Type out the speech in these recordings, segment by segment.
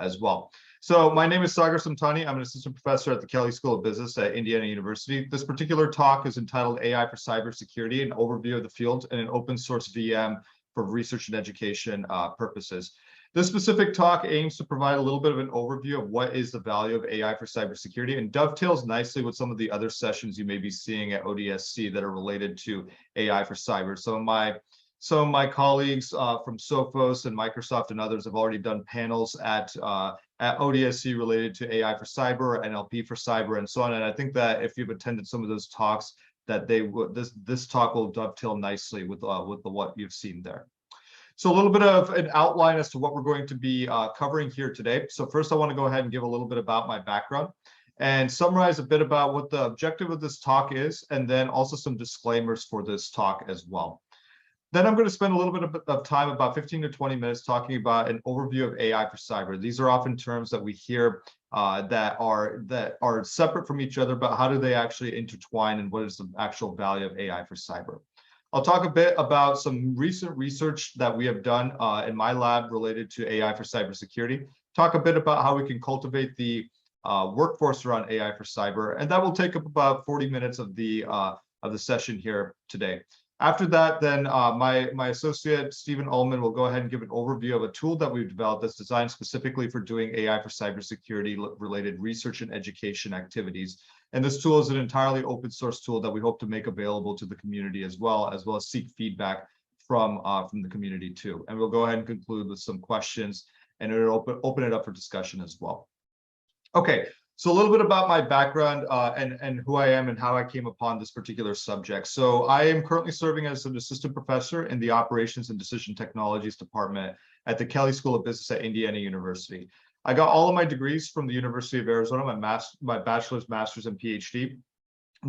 as well. So my name is Sagar Samtani. I'm an assistant professor at the Kelley School of Business at Indiana University. This particular talk is entitled AI for Cybersecurity, an overview of the field and an open source VM for research and education purposes. This specific talk aims to provide a little bit of an overview of what is the value of AI for cybersecurity and dovetails nicely with some of the other sessions you may be seeing at ODSC that are related to AI for cyber. Some of my colleagues from Sophos and Microsoft and others have already done panels at ODSC related to AI for cyber, NLP for cyber, and so on. And I think that if you've attended some of those talks, that this talk will dovetail nicely with what you've seen there. So a little bit of an outline as to what we're going to be covering here today. So first, I want to go ahead and give a little bit about my background and summarize a bit about what the objective of this talk is, and then also some disclaimers for this talk as well. Then I'm going to spend a little bit of time, about 15 to 20 minutes, talking about an overview of AI for cyber. These are often terms that we hear that are separate from each other, but how do they actually intertwine, and what is the actual value of AI for cyber? I'll talk a bit about some recent research that we have done in my lab related to AI for cybersecurity, talk a bit about how we can cultivate the workforce around AI for cyber, and that will take up about 40 minutes of the session here today. After that, then my associate, Stephen Ullman, will go ahead and give an overview of a tool that we've developed that's designed specifically for doing AI for cybersecurity related research and education activities. And this tool is an entirely open source tool that we hope to make available to the community as well as seek feedback from the community too. And we'll go ahead and conclude with some questions, and it'll open it up for discussion as well. Okay. So a little bit about my background and who I am and how I came upon this particular subject. So I am currently serving as an assistant professor in the Operations and Decision Technologies Department at the Kelley School of Business at Indiana University. I got all of my degrees from the University of Arizona, my bachelor's, master's, and PhD.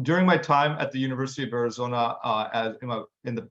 During my time at the University of Arizona in the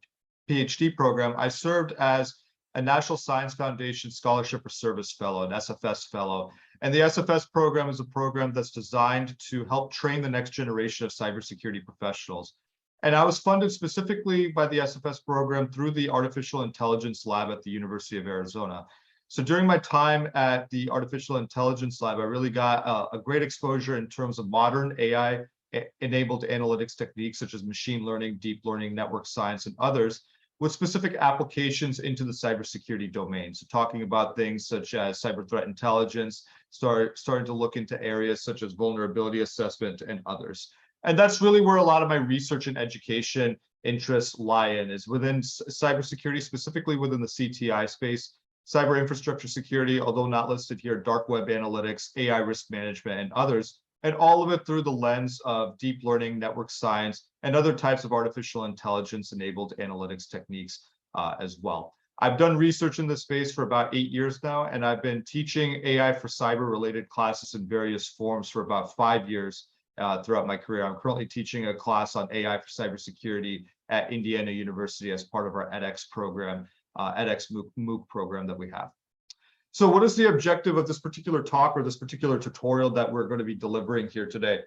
PhD program, I served as a National Science Foundation Scholarship or Service Fellow, an SFS Fellow. And the SFS program is a program that's designed to help train the next generation of cybersecurity professionals. And I was funded specifically by the SFS program through the Artificial Intelligence Lab at the University of Arizona. So during my time at the Artificial Intelligence Lab, I really got a great exposure in terms of modern AI-enabled analytics techniques such as machine learning, deep learning, network science, and others, with specific applications into the cybersecurity domain. So talking about things such as cyber threat intelligence, starting to look into areas such as vulnerability assessment and others. And that's really where a lot of my research and education interests lie in, is within cybersecurity, specifically within the CTI space, cyber infrastructure security, although not listed here, dark web analytics, AI risk management, and others, and all of it through the lens of deep learning, network science, and other types of artificial intelligence-enabled analytics techniques as well. I've done research in this space for about 8 years now, and I've been teaching AI for cyber-related classes in various forms for about 5 years throughout my career. I'm currently teaching a class on AI for cybersecurity at Indiana University as part of our edX program, edX MOOC program that we have. So what is the objective of this particular talk or this particular tutorial that we're going to be delivering here today?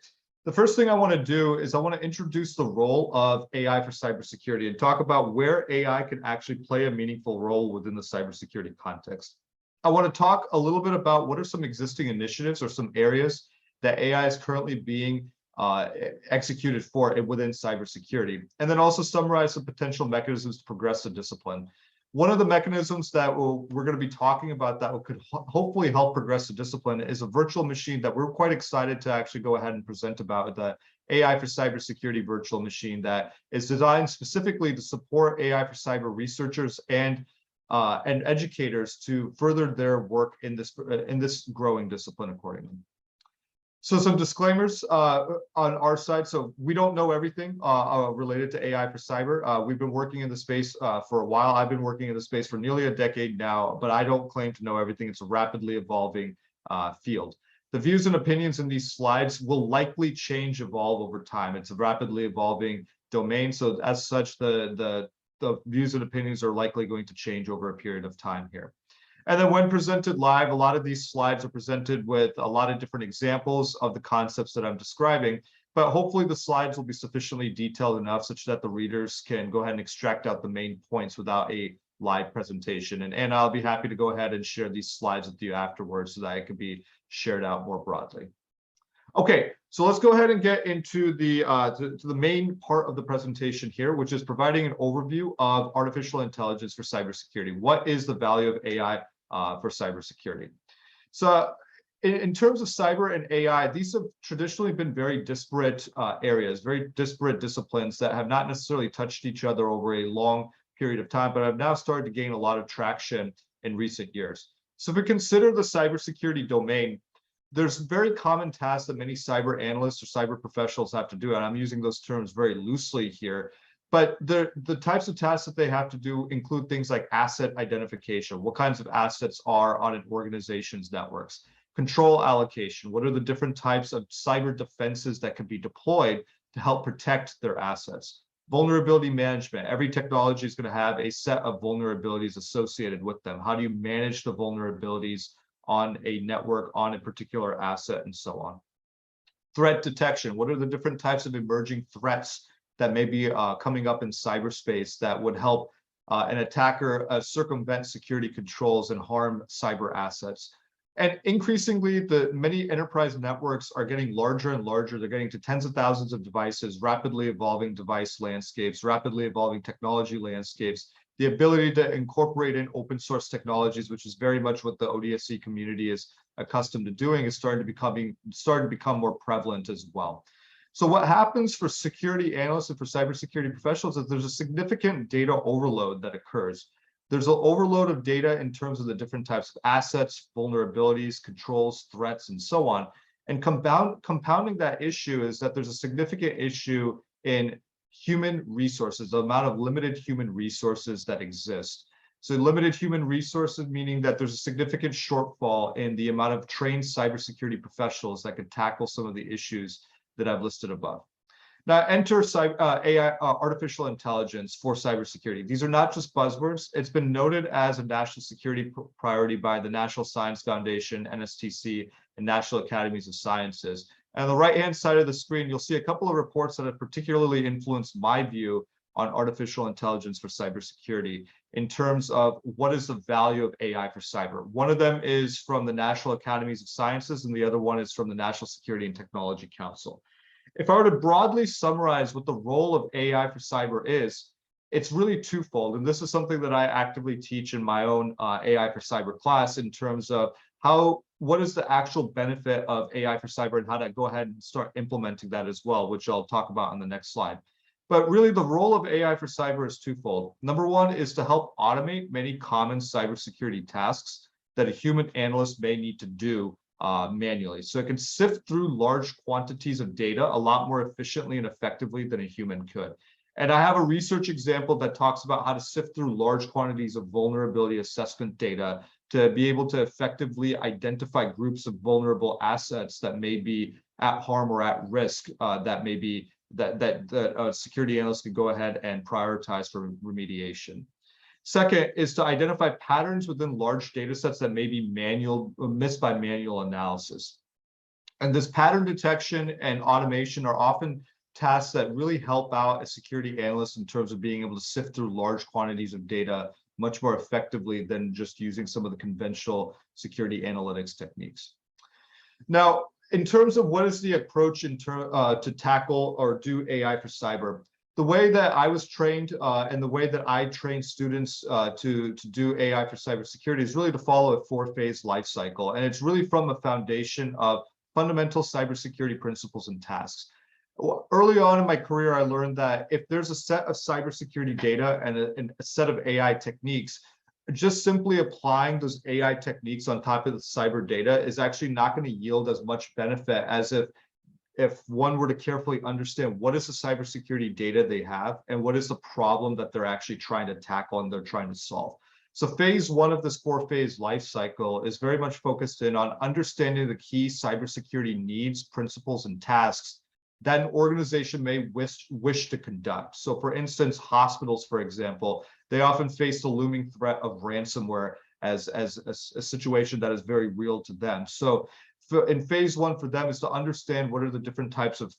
The first thing I want to do is I want to introduce the role of AI for cybersecurity and talk about where AI can actually play a meaningful role within the cybersecurity context. I want to talk a little bit about what are some existing initiatives or some areas that AI is currently being executed for within cybersecurity, and then also summarize some potential mechanisms to progress the discipline. One of the mechanisms that we're going to be talking about that could hopefully help progress the discipline is a virtual machine that we're quite excited to actually go ahead and present about, the AI for Cybersecurity virtual machine that is designed specifically to support AI for cyber researchers and educators to further their work in this growing discipline accordingly. So some disclaimers on our side. So we don't know everything related to AI for cyber. We've been working in the space for a while. I've been working in the space for nearly a decade now, but I don't claim to know everything. It's a rapidly evolving field. The views and opinions in these slides will likely evolve over time. It's a rapidly evolving domain. So as such, the views and opinions are likely going to change over a period of time here. And then when presented live, a lot of these slides are presented with a lot of different examples of the concepts that I'm describing, but hopefully the slides will be sufficiently detailed enough such that the readers can go ahead and extract out the main points without a live presentation. And Anna, I'll be happy to go ahead and share these slides with you afterwards so that it can be shared out more broadly. Okay, so let's go ahead and get into the to the main part of the presentation here, which is providing an overview of artificial intelligence for cybersecurity. What is the value of AI for cybersecurity? So in terms of cyber and AI, these have traditionally been very disparate areas, very disparate disciplines that have not necessarily touched each other over a long period of time, but have now started to gain a lot of traction in recent years. So if we consider the cybersecurity domain, there's very common tasks that many cyber analysts or cyber professionals have to do, and I'm using those terms very loosely here. But the types of tasks that they have to do include things like asset identification. What kinds of assets are on an organization's networks? Control allocation. What are the different types of cyber defenses that can be deployed to help protect their assets? Vulnerability management. Every technology is going to have a set of vulnerabilities associated with them. How do you manage the vulnerabilities on a network, on a particular asset, and so on? Threat detection. What are the different types of emerging threats that may be coming up in cyberspace that would help an attacker circumvent security controls and harm cyber assets? And increasingly, many enterprise networks are getting larger and larger. They're getting to tens of thousands of devices, rapidly evolving device landscapes, rapidly evolving technology landscapes. The ability to incorporate in open source technologies, which is very much what the ODSC community is accustomed to doing, is starting to become more prevalent as well. So what happens for security analysts and for cybersecurity professionals is there's a significant data overload that occurs. There's an overload of data in terms of the different types of assets, vulnerabilities, controls, threats, and so on. And compounding that issue is that there's a significant issue in human resources, the amount of limited human resources that exist. So limited human resources, meaning that there's a significant shortfall in the amount of trained cybersecurity professionals that could tackle some of the issues that I've listed above. Now enter AI, artificial intelligence for cybersecurity. These are not just buzzwords. It's been noted as a national security priority by the National Science Foundation, NSTC, and National Academies of Sciences. And on the right-hand side of the screen, you'll see a couple of reports that have particularly influenced my view on artificial intelligence for cybersecurity in terms of what is the value of AI for cyber. One of them is from the National Academies of Sciences, and the other one is from the National Security and Technology Council. If I were to broadly summarize what the role of AI for cyber is, it's really twofold. And this is something that I actively teach in my own AI for cyber class in terms of what is the actual benefit of AI for cyber and how to go ahead and start implementing that as well, which I'll talk about on the next slide. But really the role of AI for cyber is twofold. Number one is to help automate many common cybersecurity tasks that a human analyst may need to do manually. So it can sift through large quantities of data a lot more efficiently and effectively than a human could. And I have a research example that talks about how to sift through large quantities of vulnerability assessment data to be able to effectively identify groups of vulnerable assets that may be at harm or at risk that may be that security analysts can go ahead and prioritize for remediation. Second is to identify patterns within large data sets that may be missed by manual analysis. And this pattern detection and automation are often tasks that really help out a security analyst in terms of being able to sift through large quantities of data much more effectively than just using some of the conventional security analytics techniques. Now, in terms of what is the approach to tackle or do AI for cyber, the way that I was trained and the way that I train students to do AI for cybersecurity is really to follow a four-phase life cycle. And it's really from a foundation of fundamental cybersecurity principles and tasks. Early on in my career, I learned that if there's a set of cybersecurity data and a set of AI techniques, just simply applying those AI techniques on top of the cyber data is actually not going to yield as much benefit as if one were to carefully understand what is the cybersecurity data they have and what is the problem that they're actually trying to tackle and they're trying to solve. So phase one of this four-phase life cycle is very much focused in on understanding the key cybersecurity needs, principles, and tasks that an organization may wish to conduct. So for instance, hospitals, for example, they often face the looming threat of ransomware as a situation that is very real to them. So in phase one for them is to understand what are the different types of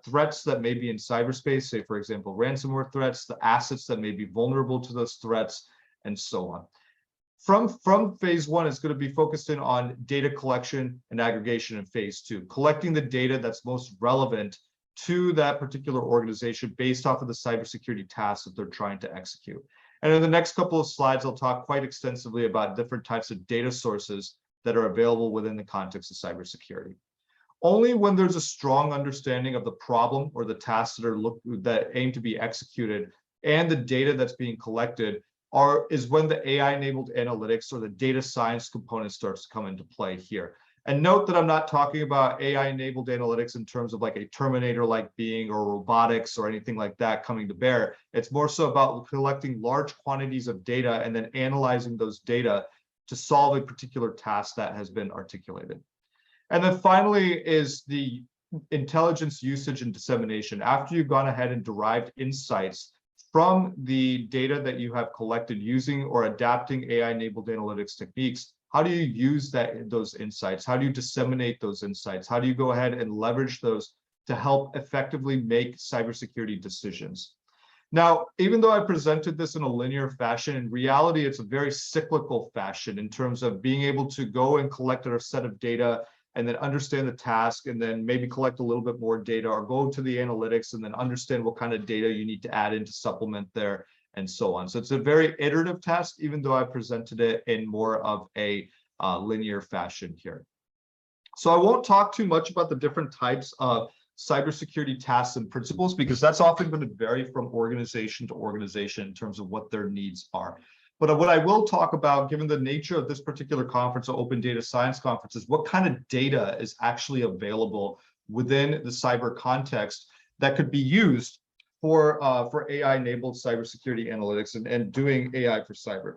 threats that may be in cyberspace, say, for example, ransomware threats, the assets that may be vulnerable to those threats, and so on. From phase one, it's going to be focused in on data collection and aggregation in phase two, collecting the data that's most relevant to that particular organization based off of the cybersecurity tasks that they're trying to execute. And in the next couple of slides, I'll talk quite extensively about different types of data sources that are available within the context of cybersecurity. Only when there's a strong understanding of the problem or the tasks that aim to be executed and the data that's being collected is when the AI-enabled analytics or the data science component starts to come into play here. And note that I'm not talking about AI-enabled analytics in terms of like a Terminator-like being or robotics or anything like that coming to bear. It's more so about collecting large quantities of data and then analyzing those data to solve a particular task that has been articulated. And then finally is the intelligence usage and dissemination. After you've gone ahead and derived insights from the data that you have collected using or adapting AI-enabled analytics techniques, how do you use those insights? How do you disseminate those insights? How do you go ahead and leverage those to help effectively make cybersecurity decisions? Now, even though I presented this in a linear fashion, in reality, it's a very cyclical fashion in terms of being able to go and collect a set of data and then understand the task and then maybe collect a little bit more data or go to the analytics and then understand what kind of data you need to add in to supplement there and so on. So it's a very iterative task, even though I presented it in more of a linear fashion here. So I won't talk too much about the different types of cybersecurity tasks and principles because that's often going to vary from organization to organization in terms of what their needs are. But what I will talk about, given the nature of this particular conference, the Open Data Science Conference, is what kind of data is actually available within the cyber context that could be used for AI-enabled cybersecurity analytics and doing AI for cyber.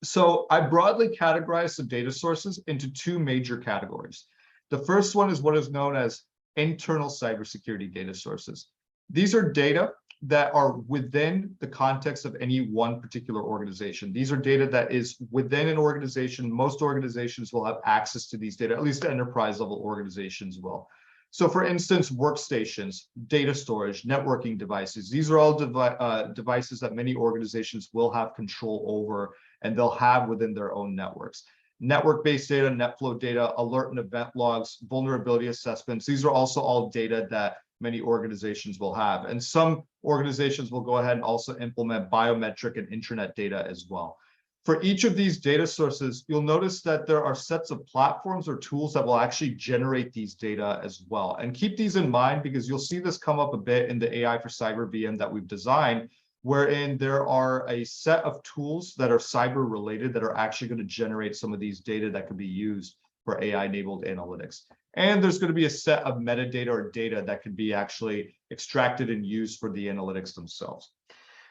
So I broadly categorize the data sources into two major categories. The first one is what is known as internal cybersecurity data sources. These are data that are within the context of any one particular organization. These are data that is within an organization. Most organizations will have access to these data, at least enterprise level organizations will. So for instance, workstations, data storage, networking devices, these are all devices that many organizations will have control over and they'll have within their own networks. Network-based data, NetFlow data, alert and event logs, vulnerability assessments, these are also all data that many organizations will have. And some organizations will go ahead and also implement biometric and intranet data as well. For each of these data sources, you'll notice that there are sets of platforms or tools that will actually generate these data as well. And keep these in mind because you'll see this come up a bit in the AI for Cyber VM that we've designed, wherein there are a set of tools that are cyber related that are actually going to generate some of these data that could be used for AI-enabled analytics. And there's going to be a set of metadata or data that can be actually extracted and used for the analytics themselves.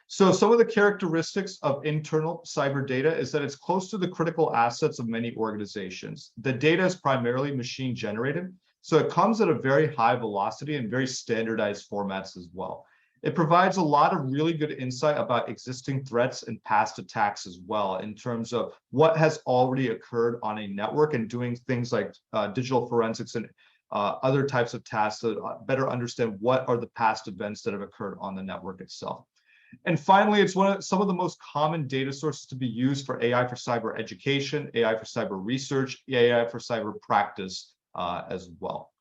So some of the characteristics of internal cyber data is that it's close to the critical assets of many organizations. The data is primarily machine generated, so it comes at a very high velocity and very standardized formats as well. It provides a lot of really good insight about existing threats and past attacks as well in terms of what has already occurred on a network and doing things like digital forensics and other types of tasks to better understand what are the past events that have occurred on the network itself. And finally, it's some of the most common data sources to be used for AI for cyber education, AI for cyber research, AI for cyber practice as well.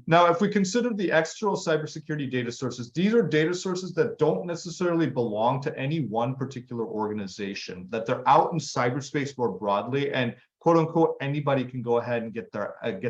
Now, if we consider the external cybersecurity data sources, these are data sources that don't necessarily belong to any one particular organization, that they're out in cyberspace more broadly, and quote unquote, anybody can go ahead and get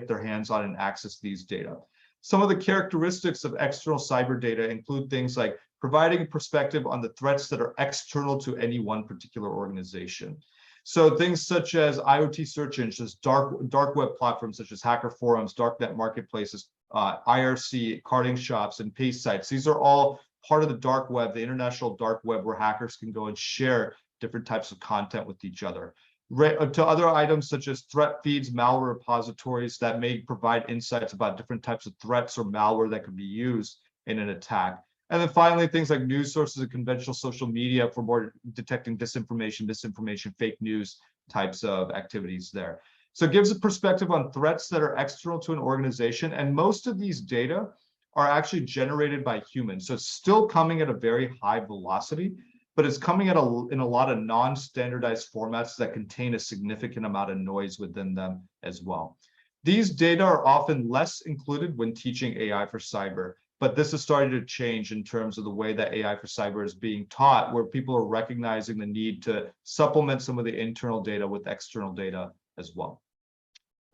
their hands on and access these data. Some of the characteristics of external cyber data include things like providing a perspective on the threats that are external to any one particular organization. So things such as IoT search engines, dark web platforms such as hacker forums, darknet marketplaces, IRC, carding shops, and paste sites. These are all part of the dark web, the international dark web, where hackers can go and share different types of content with each other. To other items such as threat feeds, malware repositories that may provide insights about different types of threats or malware that could be used in an attack. And then finally, things like news sources and conventional social media for more detecting disinformation, fake news types of activities there. So it gives a perspective on threats that are external to an organization. And most of these data are actually generated by humans. So it's still coming at a very high velocity, but it's coming in a lot of non-standardized formats that contain a significant amount of noise within them as well. These data are often less included when teaching AI for cyber, but this is starting to change in terms of the way that AI for cyber is being taught, where people are recognizing the need to supplement some of the internal data with external data as well.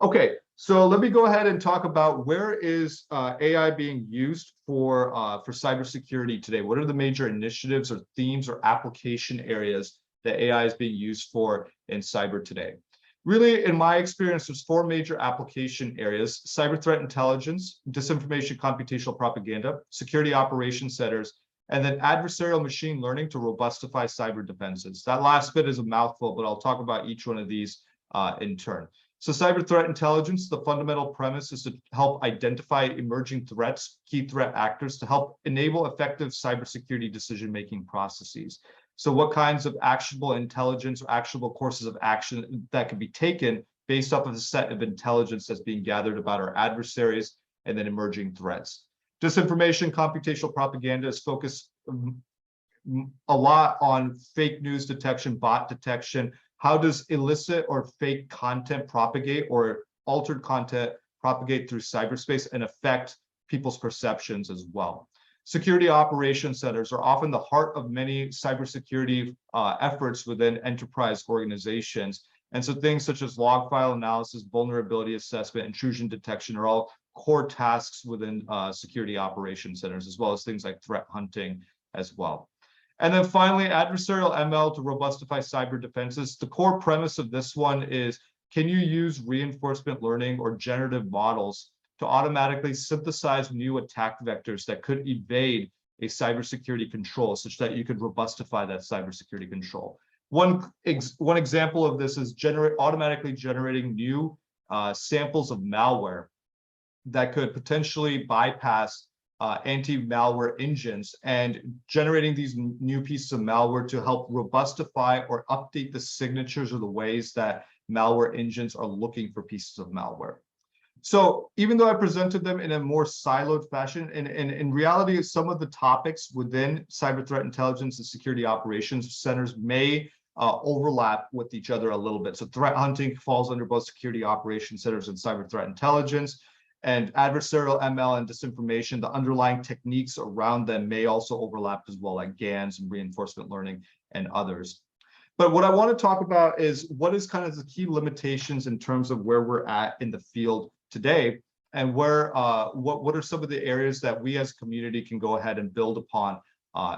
Okay, so let me go ahead and talk about where is AI being used for cybersecurity today. What are the major initiatives or themes or application areas that AI is being used for in cyber today? Really, in my experience, there's four major application areas: cyber threat intelligence, disinformation, computational propaganda, security operations centers, and then adversarial machine learning to robustify cyber defenses. That last bit is a mouthful, but I'll talk about each one of these in turn. So cyber threat intelligence, the fundamental premise is to help identify emerging threats, key threat actors, to help enable effective cybersecurity decision-making processes. So what kinds of actionable intelligence or actionable courses of action that can be taken based off of the set of intelligence that's being gathered about our adversaries and then emerging threats. Disinformation, computational propaganda is focused a lot on fake news detection, bot detection. How does illicit or fake content propagate, or altered content propagate through cyberspace and affect people's perceptions as well? Security operations centers are often the heart of many cybersecurity efforts within enterprise organizations. And so things such as log file analysis, vulnerability assessment, intrusion detection are all core tasks within security operations centers, as well as things like threat hunting as well. And then finally, adversarial ML to robustify cyber defenses. The core premise of this one is, can you use reinforcement learning or generative models to automatically synthesize new attack vectors that could evade a cybersecurity control, such that you could robustify that cybersecurity control? One example of this is automatically generating new samples of malware that could potentially bypass anti-malware engines, and generating these new pieces of malware to help robustify or update the signatures or the ways that malware engines are looking for pieces of malware. So even though I presented them in a more siloed fashion, and in reality, some of the topics within cyber threat intelligence and security operations centers may overlap with each other a little bit. So threat hunting falls under both security operations centers and cyber threat intelligence. And adversarial ML and disinformation, the underlying techniques around them may also overlap as well, like GANs and reinforcement learning and others. But what I want to talk about is what is kind of the key limitations in terms of where we're at in the field today, and where what are some of the areas that we as a community can go ahead and build upon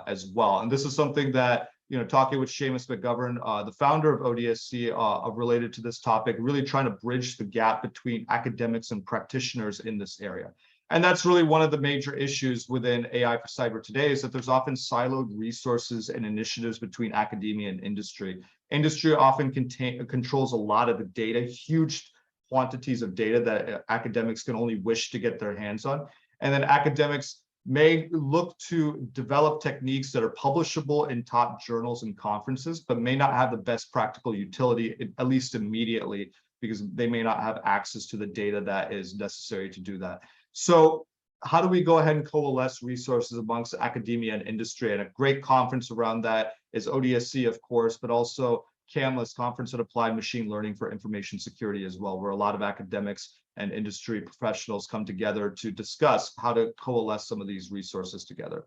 as well. And this is something that, you know, talking with Seamus McGovern, the founder of ODSC, related to this topic, really trying to bridge the gap between academics and practitioners in this area. And that's really one of the major issues within AI for cyber today, is that there's often siloed resources and initiatives between academia and industry. Industry often controls a lot of the data, huge quantities of data that academics can only wish to get their hands on. And then academics may look to develop techniques that are publishable in top journals and conferences, but may not have the best practical utility, at least immediately, because they may not have access to the data that is necessary to do that. So how do we go ahead and coalesce resources amongst academia and industry? And a great conference around that is ODSC, of course, but also CAMLIS, Conference on Applied Machine Learning for Information Security as well, where a lot of academics and industry professionals come together to discuss how to coalesce some of these resources together.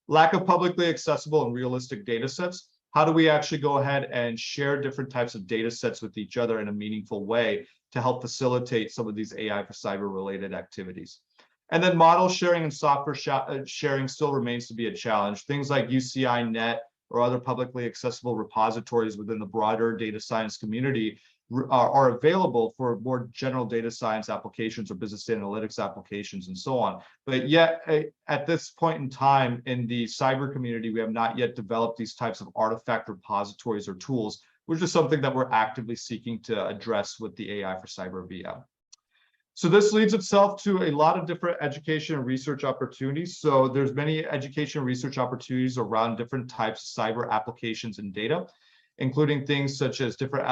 Lack of publicly accessible and realistic data sets. How do we actually go ahead and share different types of data sets with each other in a meaningful way to help facilitate some of these AI for cyber related activities? And then model sharing and software sharing still remains to be a challenge. Things like UCI Net or other publicly accessible repositories within the broader data science community are available for more general data science applications or business analytics applications and so on. But yet, at this point in time in the cyber community, we have not yet developed these types of artifact repositories or tools, which is something that we're actively seeking to address with the AI for Cyber VM. So this leads itself to a lot of different education and research opportunities. So there's many education and research opportunities around different types of cyber applications and data, including things such as different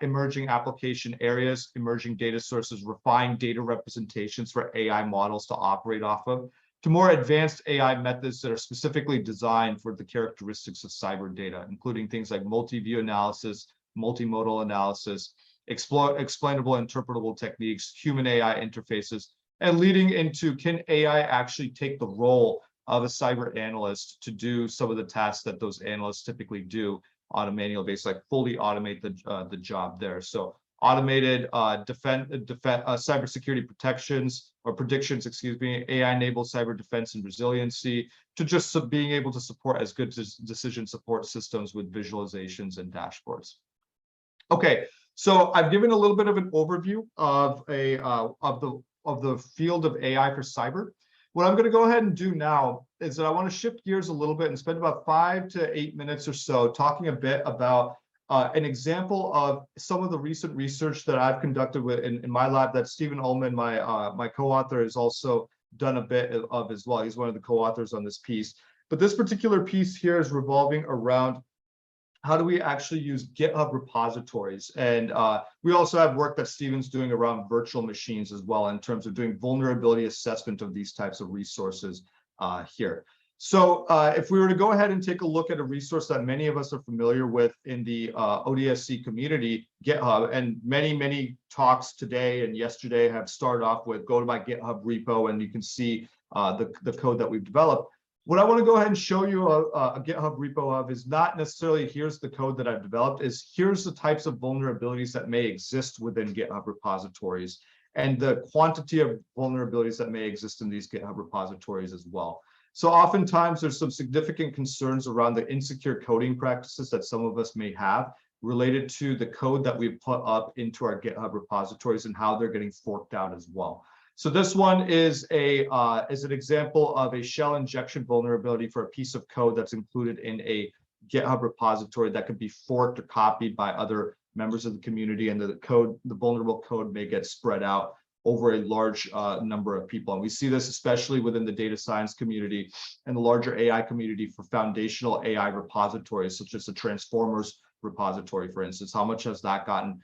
emerging application areas, emerging data sources, refined data representations for AI models to operate off of, to more advanced AI methods that are specifically designed for the characteristics of cyber data, including things like multi-view analysis, multimodal analysis, explainable interpretable techniques, human AI interfaces, and leading into, can AI actually take the role of a cyber analyst to do some of the tasks that those analysts typically do on a manual basis, like fully automate the job there. So automated cybersecurity protections or predictions, excuse me, AI-enabled cyber defense and resiliency, to just being able to support as good decision support systems with visualizations and dashboards. Okay, so I've given a little bit of an overview of the field of AI for cyber. What I'm going to go ahead and do now is that I want to shift gears a little bit and spend about 5 to 8 minutes or so talking a bit about an example of some of the recent research that I've conducted in my lab that Stephen Ullman, my co-author, has also done a bit of as well. He's one of the co-authors on this piece. But this particular piece here is revolving around how do we actually use GitHub repositories? And we also have work that Stephen's doing around virtual machines as well in terms of doing vulnerability assessment of these types of resources here. So if we were to go ahead and take a look at a resource that many of us are familiar with in the ODSC community, GitHub, and many talks today and yesterday have started off with go to my GitHub repo and you can see the code that we've developed. What I want to go ahead and show you a GitHub repo of is not necessarily here's the code that I've developed, is here's the types of vulnerabilities that may exist within GitHub repositories and the quantity of vulnerabilities that may exist in these GitHub repositories as well. So oftentimes there's some significant concerns around the insecure coding practices that some of us may have related to the code that we've put up into our GitHub repositories and how they're getting forked out as well. So this one is an example of a shell injection vulnerability for a piece of code that's included in a GitHub repository that could be forked or copied by other members of the community, and the vulnerable code may get spread out over a large number of people. And we see this especially within the data science community and the larger AI community for foundational AI repositories, such as the Transformers repository, for instance. How much has that gotten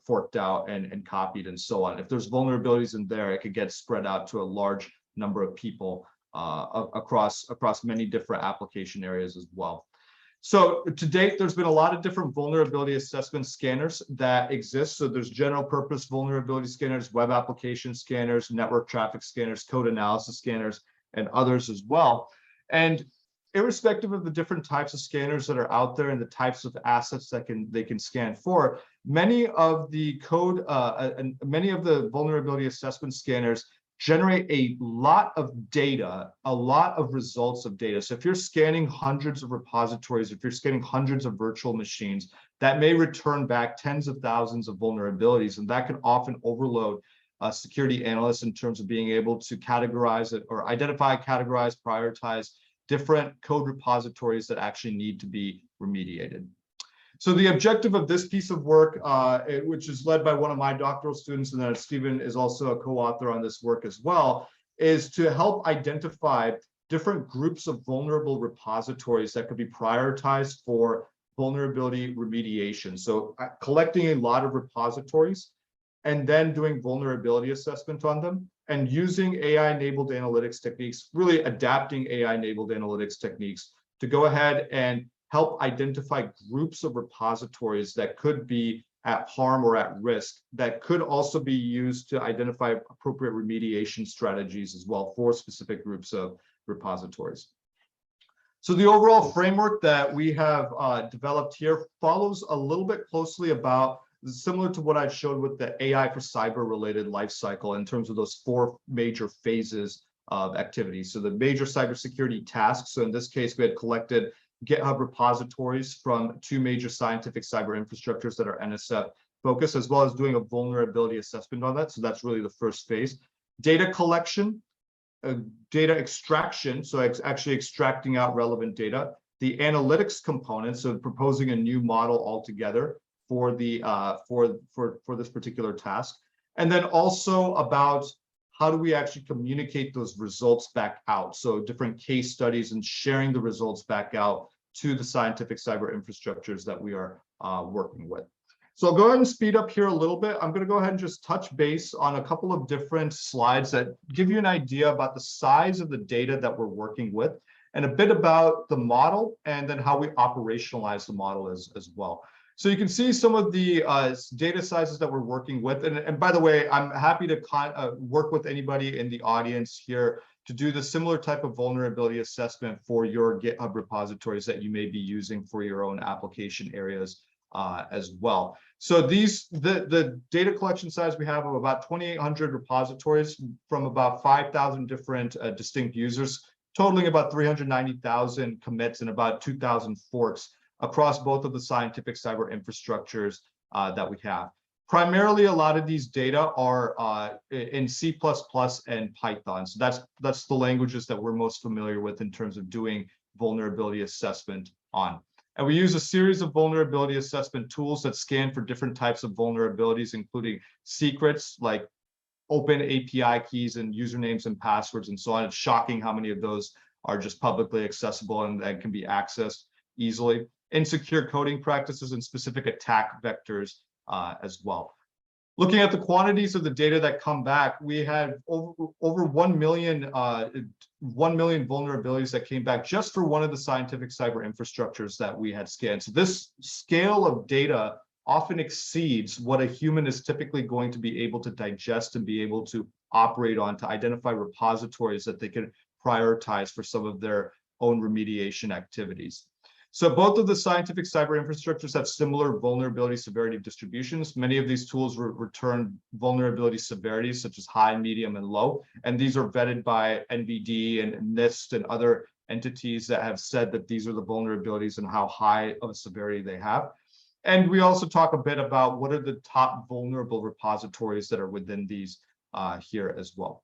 forked out and copied and so on? If there's vulnerabilities in there, it could get spread out to a large number of people across many different application areas as well. So to date, there's been a lot of different vulnerability assessment scanners that exist. So there's general purpose vulnerability scanners, web application scanners, network traffic scanners, code analysis scanners, and others as well. And irrespective of the different types of scanners that are out there and the types of assets that they can scan for, many of the and many of the vulnerability assessment scanners generate a lot of data, a lot of results of data. So if you're scanning hundreds of repositories, if you're scanning hundreds of virtual machines, that may return back tens of thousands of vulnerabilities, and that can often overload security analysts in terms of being able to categorize it or identify, categorize, prioritize different code repositories that actually need to be remediated. So the objective of this piece of work, which is led by one of my doctoral students, and then Stephen is also a co-author on this work as well, is to help identify different groups of vulnerable repositories that could be prioritized for vulnerability remediation. So collecting a lot of repositories and then doing vulnerability assessment on them and using AI-enabled analytics techniques, really adapting AI-enabled analytics techniques to go ahead and help identify groups of repositories that could be at harm or at risk, that could also be used to identify appropriate remediation strategies as well for specific groups of repositories. So the overall framework that we have developed here follows a little bit closely about, similar to what I showed with the AI for cyber related life cycle in terms of those 4 major phases of activity. So the major cybersecurity tasks, so in this case, we had collected GitHub repositories from 2 major scientific cyber infrastructures that are NSF focused, as well as doing a vulnerability assessment on that. So that's really the first phase. Data collection, data extraction, so it's actually extracting out relevant data. The analytics component, so proposing a new model altogether for the for this particular task. And then also about how do we actually communicate those results back out? So different case studies and sharing the results back out to the scientific cyber infrastructures that we are working with. So I'll go ahead and speed up here a little bit. I'm going to go ahead and just touch base on a couple of different slides that give you an idea about the size of the data that we're working with, and a bit about the model, and then how we operationalize the model as well. So you can see some of the data sizes that we're working with. And by the way, I'm happy to work with anybody in the audience here to do the similar type of vulnerability assessment for your GitHub repositories that you may be using for your own application areas as well. So the data collection size we have of about 2,800 repositories from about 5,000 different distinct users, totaling about 390,000 commits and about 2,000 forks across both of the scientific cyber infrastructures that we have. Primarily, a lot of these data are in C++ and Python. So that's the languages that we're most familiar with in terms of doing vulnerability assessment on. And we use a series of vulnerability assessment tools that scan for different types of vulnerabilities, including secrets like open API keys and usernames and passwords and so on. It's shocking how many of those are just publicly accessible and can be accessed easily. Insecure coding practices and specific attack vectors as well. Looking at the quantities of the data that come back, we had over 1 million vulnerabilities that came back just for one of the scientific cyber infrastructures that we had scanned. So this scale of data often exceeds what a human is typically going to be able to digest and be able to operate on to identify repositories that they can prioritize for some of their own remediation activities. So both of the scientific cyber infrastructures have similar vulnerability severity distributions. Many of these tools return vulnerability severities such as high, medium, and low. And these are vetted by NVD and NIST and other entities that have said that these are the vulnerabilities and how high of a severity they have. And we also talk a bit about what are the top vulnerable repositories that are within these here as well.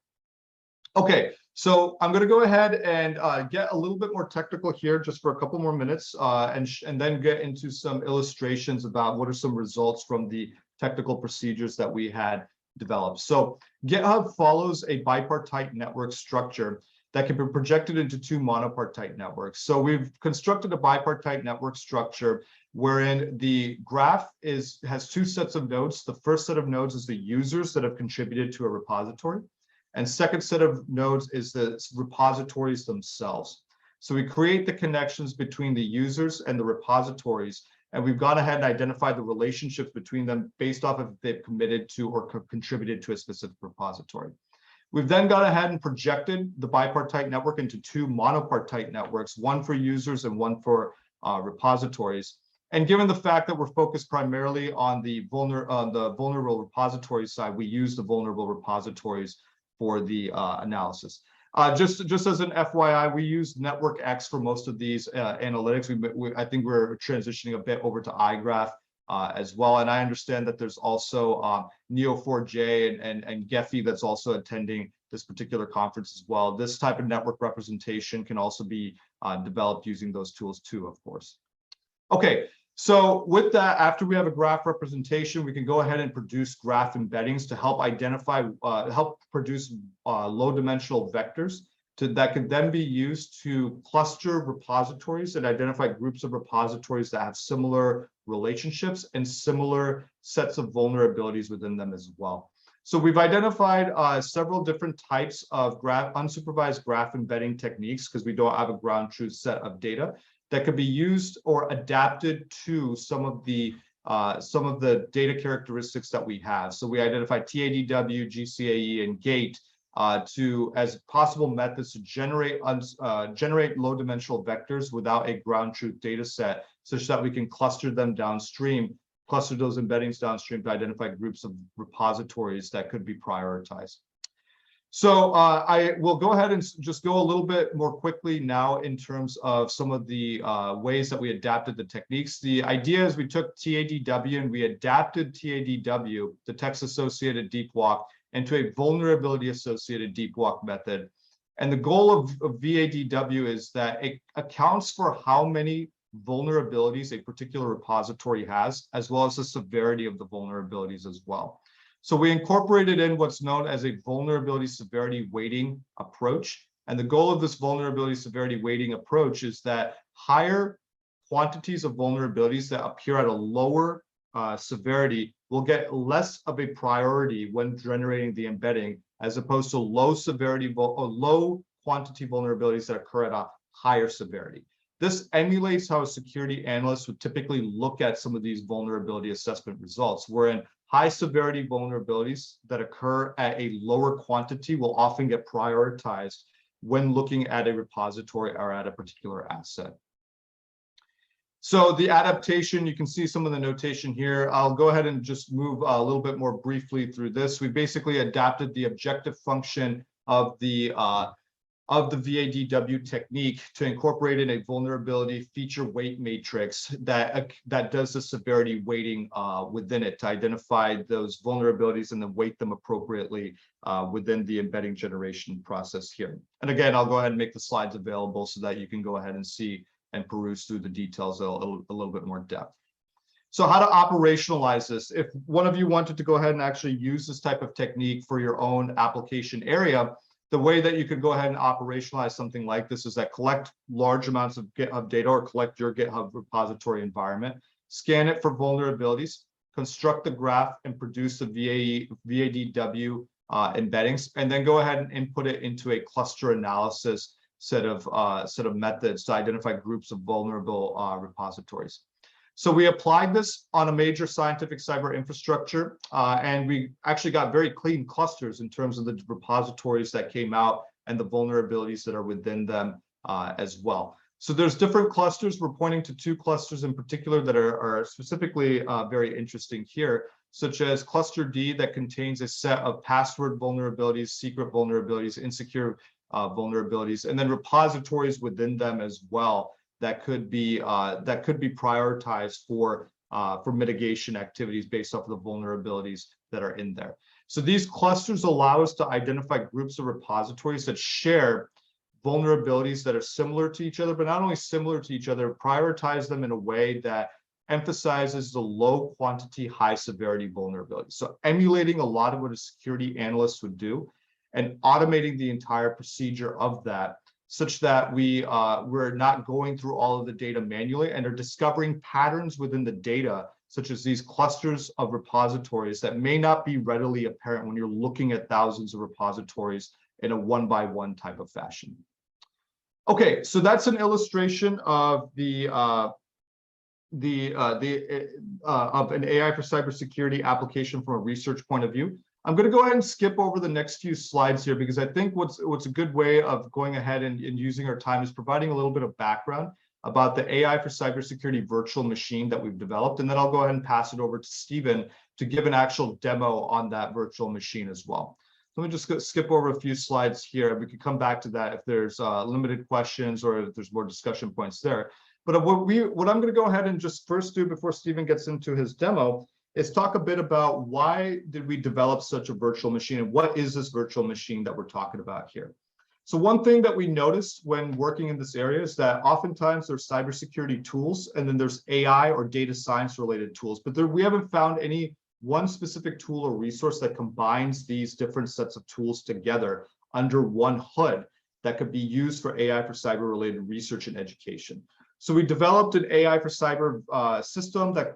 Okay, so I'm going to go ahead and get a little bit more technical here just for a couple more minutes and then get into some illustrations about what are some results from the technical procedures that we had developed. So GitHub follows a bipartite network structure that can be projected into two monopartite networks. So we've constructed a bipartite network structure wherein the graph has two sets of nodes. The first set of nodes is the users that have contributed to a repository. And second set of nodes is the repositories themselves. So we create the connections between the users and the repositories, and we've gone ahead and identified the relationships between them based off of if they've committed to or contributed to a specific repository. We've then gone ahead and projected the bipartite network into two monopartite networks, one for users and one for repositories. And given the fact that we're focused primarily on the vulnerable repository side, we use the vulnerable repositories for the analysis. Just as an FYI, we use Network X for most of these analytics. I think we're transitioning a bit over to iGraph as well. And I understand that there's also Neo4j and Gephi that's also attending this particular conference as well. This type of network representation can also be developed using those tools too, of course. Okay. So with that, after we have a graph representation, we can go ahead and produce graph embeddings to help identify, help produce low-dimensional vectors that can then be used to cluster repositories and identify groups of repositories that have similar relationships and similar sets of vulnerabilities within them as well. So we've identified several different types of unsupervised graph embedding techniques because we don't have a ground truth set of data that could be used or adapted to some of the data characteristics that we have. So we identified TADW, GCAE, and GATE as possible methods to generate low-dimensional vectors without a ground truth data set, such that we can cluster them downstream, cluster those embeddings downstream to identify groups of repositories that could be prioritized. So I will go ahead and just go a little bit more quickly now in terms of some of the ways that we adapted the techniques. The idea is we took TADW and we adapted TADW, the text-associated deep walk, into a vulnerability-associated deep walk method. And the goal of VADW is that it accounts for how many vulnerabilities a particular repository has, as well as the severity of the vulnerabilities as well. So we incorporated in what's known as a vulnerability severity weighting approach. And the goal of this vulnerability severity weighting approach is that higher quantities of vulnerabilities that appear at a lower severity will get less of a priority when generating the embedding, as opposed to low severity or low quantity vulnerabilities that occur at a higher severity. This emulates how a security analyst would typically look at some of these vulnerability assessment results, wherein high severity vulnerabilities that occur at a lower quantity will often get prioritized when looking at a repository or at a particular asset. So the adaptation, you can see some of the notation here. I'll go ahead and just move a little bit more briefly through this. We basically adapted the objective function of the VADW technique to incorporate in a vulnerability feature weight matrix that does the severity weighting within it to identify those vulnerabilities and then weight them appropriately within the embedding generation process here. And again, I'll go ahead and make the slides available so that you can go ahead and see and peruse through the details a little bit more depth. So how to operationalize this? If one of you wanted to go ahead and actually use this type of technique for your own application area, the way that you could go ahead and operationalize something like this is that collect large amounts of GitHub data or collect your GitHub repository environment, scan it for vulnerabilities, construct the graph and produce the VADW embeddings, and then go ahead and input it into a cluster analysis set of methods to identify groups of vulnerable repositories. So we applied this on a major scientific cyber infrastructure, and we actually got very clean clusters in terms of the repositories that came out and the vulnerabilities that are within them as well. So there's different clusters. We're pointing to two clusters in particular that are specifically very interesting here, such as cluster D that contains a set of password vulnerabilities, secret vulnerabilities, insecure vulnerabilities, and then repositories within them as well that could be prioritized for mitigation activities based off of the vulnerabilities that are in there. So these clusters allow us to identify groups of repositories that share vulnerabilities that are similar to each other, but not only similar to each other, prioritize them in a way that emphasizes the low quantity, high severity vulnerability. So emulating a lot of what a security analyst would do and automating the entire procedure of that, such that we're not going through all of the data manually and are discovering patterns within the data, such as these clusters of repositories that may not be readily apparent when you're looking at thousands of repositories in a one-by-one type of fashion. Okay, so that's an illustration of of an AI for cybersecurity application from a research point of view. I'm going to go ahead and skip over the next few slides here because I think what's a good way of going ahead and using our time is providing a little bit of background about the AI for cybersecurity virtual machine that we've developed, and then I'll go ahead and pass it over to Stephen to give an actual demo on that virtual machine as well. Let me just skip over a few slides here. We can come back to that if there's limited questions or if there's more discussion points there. But what I'm going to go ahead and just first do before Stephen gets into his demo is talk a bit about why did we develop such a virtual machine and what is this virtual machine that we're talking about here. So one thing that we noticed when working in this area is that oftentimes there's cybersecurity tools and then there's AI or data science related tools, but we haven't found any one specific tool or resource that combines these different sets of tools together under one hood that could be used for AI for cyber related research and education. So we developed an AI for cyber system that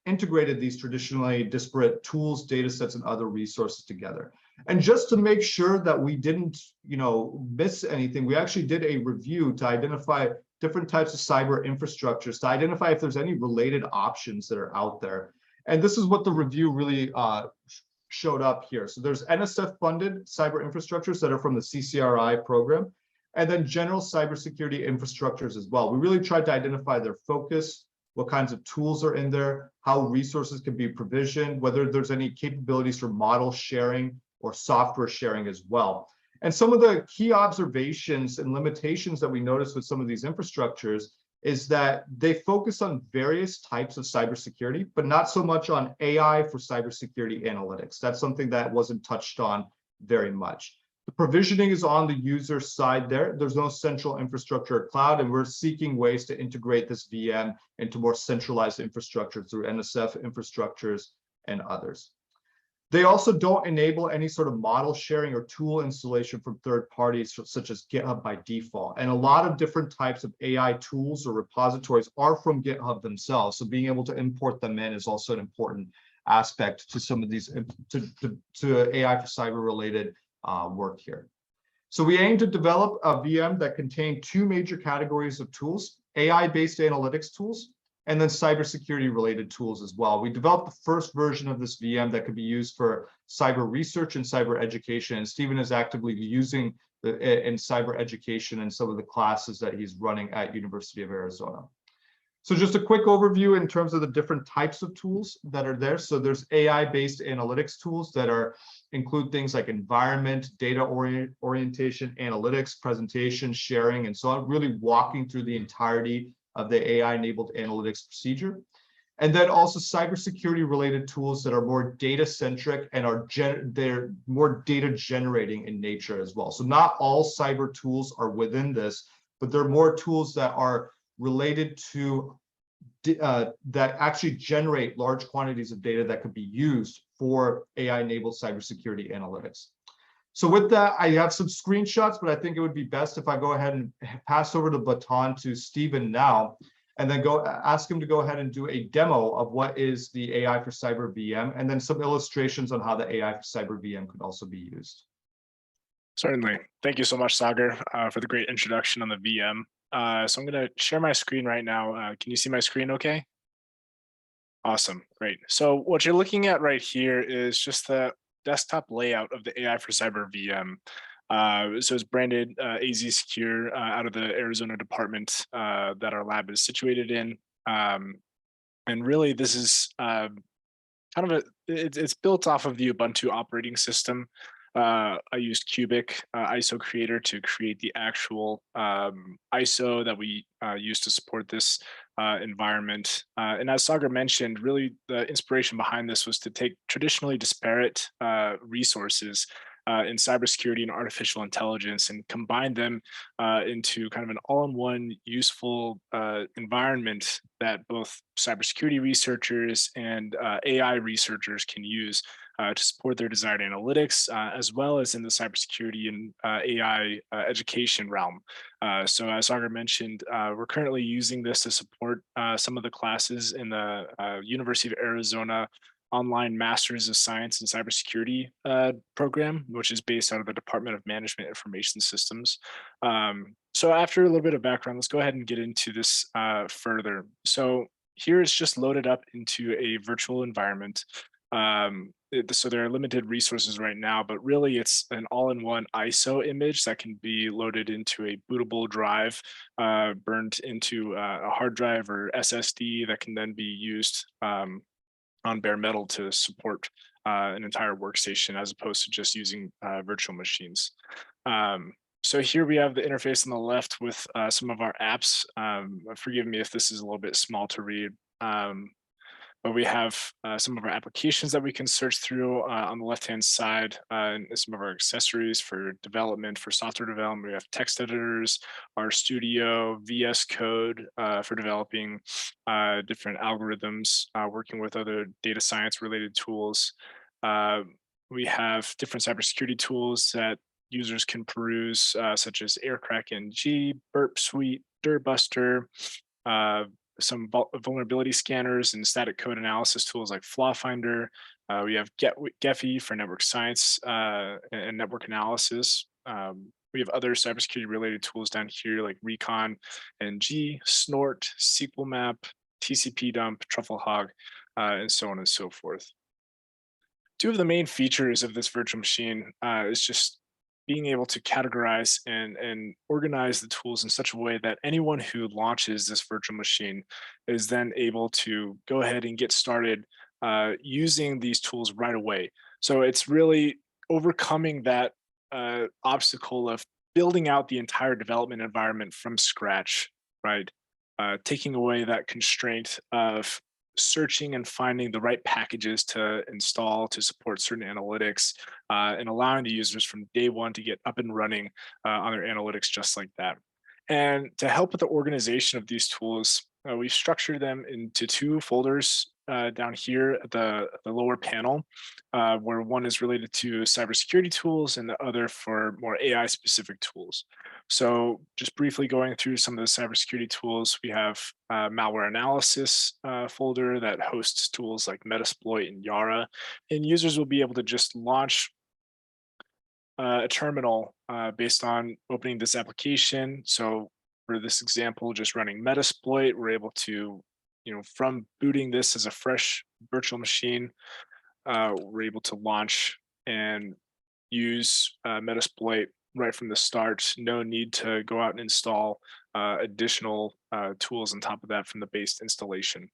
integrated these traditionally disparate tools, data sets, and other resources together. And just to make sure that we didn't, miss anything, we actually did a review to identify different types of cyber infrastructures, to identify if there's any related options that are out there. And this is what the review really showed up here. So there's NSF-funded cyber infrastructures that are from the CCRI program, and then general cybersecurity infrastructures as well. We really tried to identify their focus, what kinds of tools are in there, how resources can be provisioned, whether there's any capabilities for model sharing or software sharing as well. And some of the key observations and limitations that we noticed with some of these infrastructures is that they focus on various types of cybersecurity, but not so much on AI for cybersecurity analytics. That's something that wasn't touched on very much. The provisioning is on the user side there. There's no central infrastructure or cloud, and we're seeking ways to integrate this VM into more centralized infrastructure through NSF infrastructures and others. They also don't enable any sort of model sharing or tool installation from third parties, such as GitHub by default. And a lot of different types of AI tools or repositories are from GitHub themselves. So being able to import them in is also an important aspect to some of these, to AI for cyber related work here. So we aim to develop a VM that contained two major categories of tools: AI-based analytics tools, and then cybersecurity related tools as well. We developed the first version of this VM that could be used for cyber research and cyber education. And Stephen is actively using in cyber education and some of the classes that he's running at University of Arizona. So just a quick overview in terms of the different types of tools that are there. So there's AI-based analytics tools that include things like environment, data orientation, analytics, presentation, sharing, and so on, really walking through the entirety of the AI-enabled analytics procedure. And then also cybersecurity related tools that are more data-centric and they're more data generating in nature as well. So not all cyber tools are within this, but there are more tools that are related to that actually generate large quantities of data that could be used for AI-enabled cybersecurity analytics. So with that, I have some screenshots, but I think it would be best if I go ahead and pass over the baton to Stephen now, and then ask him to go ahead and do a demo of what is the AI for Cyber VM, and then some illustrations on how the AI for Cyber VM could also be used. Certainly. Thank you so much, Sagar, for the great introduction on the VM. So I'm going to share my screen right now. Can you see my screen okay? Awesome. Great. So what you're looking at right here is just the desktop layout of the AI for Cyber VM. So it's branded AZ Secure out of the Arizona department that our lab is situated in. And really, this is kind of it's built off of the Ubuntu operating system. I used Cubic ISO Creator to create the actual ISO that we use to support this environment. And as Sagar mentioned, really the inspiration behind this was to take traditionally disparate resources in cybersecurity and artificial intelligence and combine them into kind of an all-in-one useful environment that both cybersecurity researchers and AI researchers can use to support their desired analytics, as well as in the cybersecurity and AI education realm. So as Sagar mentioned, we're currently using this to support some of the classes in the University of Arizona online Masters of Science in Cybersecurity program, which is based out of the Department of Management Information Systems. So after a little bit of background, let's go ahead and get into this further. So here it's just loaded up into a virtual environment. So there are limited resources right now, but really it's an all-in-one ISO image that can be loaded into a bootable drive, burned into a hard drive or SSD that can then be used on bare metal to support an entire workstation as opposed to just using virtual machines. So here we have the interface on the left with some of our apps. Forgive me if this is a little bit small to read. But we have some of our applications that we can search through on the left-hand side, and some of our accessories for development, for software development. We have text editors, our studio, VS Code for developing different algorithms, working with other data science related tools. We have different cybersecurity tools that users can peruse, such as Aircrack NG, Burp Suite, Dirbuster, some vulnerability scanners and static code analysis tools like Flaw Finder. We have Gephi for network science and network analysis. We have other cybersecurity related tools down here like Recon NG, Snort, SQL Map, TCP Dump, Trufflehog, and so on and so forth. Two of the main features of this virtual machine is just being able to categorize and organize the tools in such a way that anyone who launches this virtual machine is then able to go ahead and get started using these tools right away. So it's really overcoming that obstacle of building out the entire development environment from scratch, right? Taking away that constraint of searching and finding the right packages to install to support certain analytics, and allowing the users from day one to get up and running on their analytics just like that. And to help with the organization of these tools, we've structured them into two folders down here at the lower panel, where one is related to cybersecurity tools and the other for more AI specific tools. So just briefly going through some of the cybersecurity tools, we have malware analysis folder that hosts tools like Metasploit and Yara, and users will be able to just launch a terminal based on opening this application. So for this example, just running Metasploit, we're able to, from booting this as a fresh virtual machine, we're able to launch and use Metasploit right from the start. No need to go out and install additional tools on top of that from the base installation.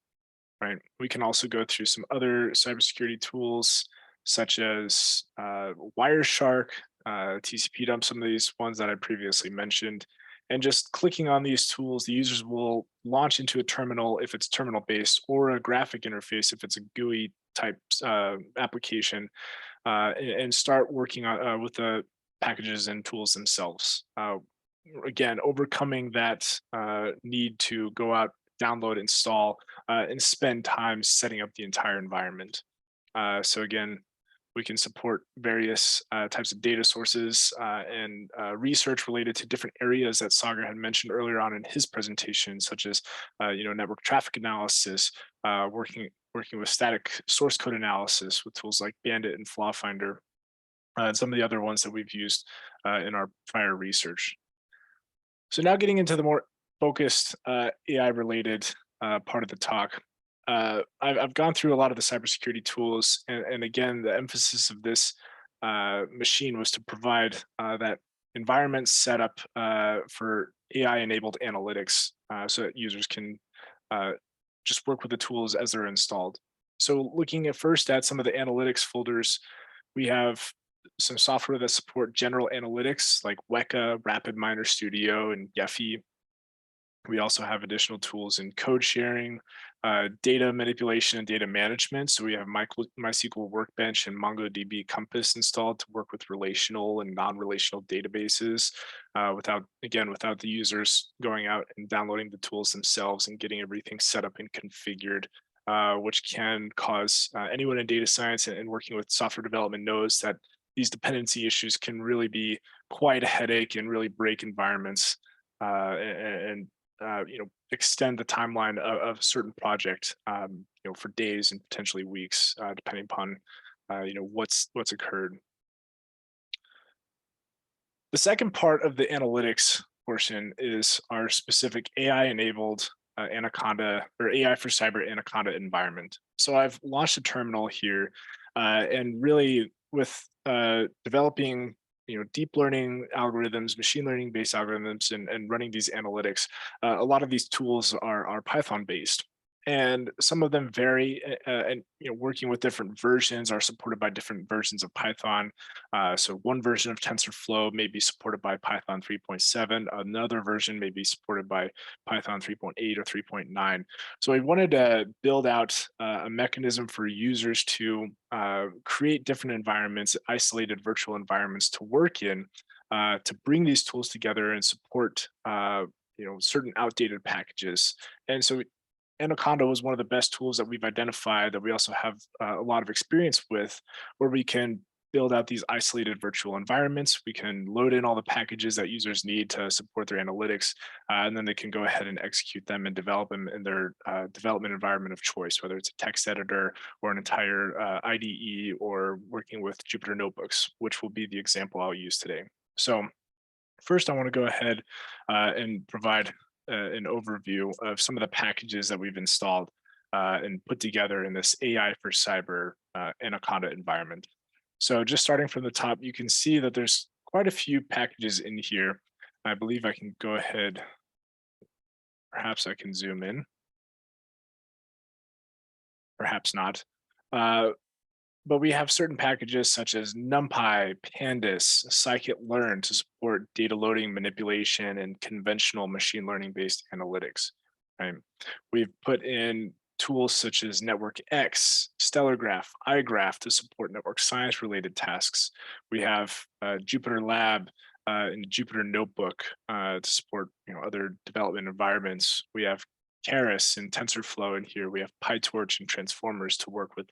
Right. We can also go through some other cybersecurity tools such as Wireshark, TCP dump, some of these ones that I previously mentioned. And just clicking on these tools, the users will launch into a terminal if it's terminal based, or a graphic interface if it's a GUI type application, and start working on with the packages and tools themselves. Again, overcoming that need to go out, download, install, and spend time setting up the entire environment. So again, we can support various types of data sources and research related to different areas that Sagar had mentioned earlier on in his presentation, such as network traffic analysis, working with static source code analysis with tools like Bandit and Flaw Finder, and some of the other ones that we've used in our prior research. So now getting into the more focused AI related part of the talk. I've gone through a lot of the cybersecurity tools, and again, the emphasis of this machine was to provide that environment setup for AI-enabled analytics, so that users can just work with the tools as they're installed. So looking at first at some of the analytics folders, we have some software that support general analytics like Weka, RapidMiner Studio, and Gephi. We also have additional tools in code sharing, data manipulation, and data management. So we have MySQL Workbench and MongoDB Compass installed to work with relational and non-relational databases without the users going out and downloading the tools themselves and getting everything set up and configured, which can cause anyone in data science and working with software development knows that these dependency issues can really be quite a headache and really break environments and extend the timeline of a certain project, for days and potentially weeks, depending upon, what's occurred. The second part of the analytics portion is our specific AI-enabled Anaconda, or AI for Cyber Anaconda environment. So I've launched a terminal here, and really with developing deep learning algorithms, machine learning based algorithms, and running these analytics. A lot of these tools are Python based, and some of them vary. And working with different versions are supported by different versions of Python. So one version of TensorFlow may be supported by Python 3.7. Another version may be supported by Python 3.8 or 3.9. So I wanted to build out a mechanism for users to create different environments, isolated virtual environments to work in, to bring these tools together and support certain outdated packages. And so Anaconda was one of the best tools that we've identified that we also have a lot of experience with, where we can build out these isolated virtual environments. We can load in all the packages that users need to support their analytics, and then they can go ahead and execute them and develop them in their development environment of choice, whether it's a text editor or an entire IDE, or working with Jupyter Notebooks, which will be the example I'll use today. So first, I want to go ahead and provide an overview of some of the packages that we've installed and put together in this AI for Cyber Anaconda environment. So just starting from the top, you can see that there's quite a few packages in here. I believe I can go ahead, perhaps I can zoom in, perhaps not. But we have certain packages such as NumPy, Pandas, scikit-learn to support data loading, manipulation, and conventional machine learning-based analytics. Right? We've put in tools such as NetworkX, StellarGraph, iGraph to support network science-related tasks. We have Jupyter Lab and Jupyter Notebook to support other development environments. We have Keras and TensorFlow in here. We have PyTorch and transformers to work with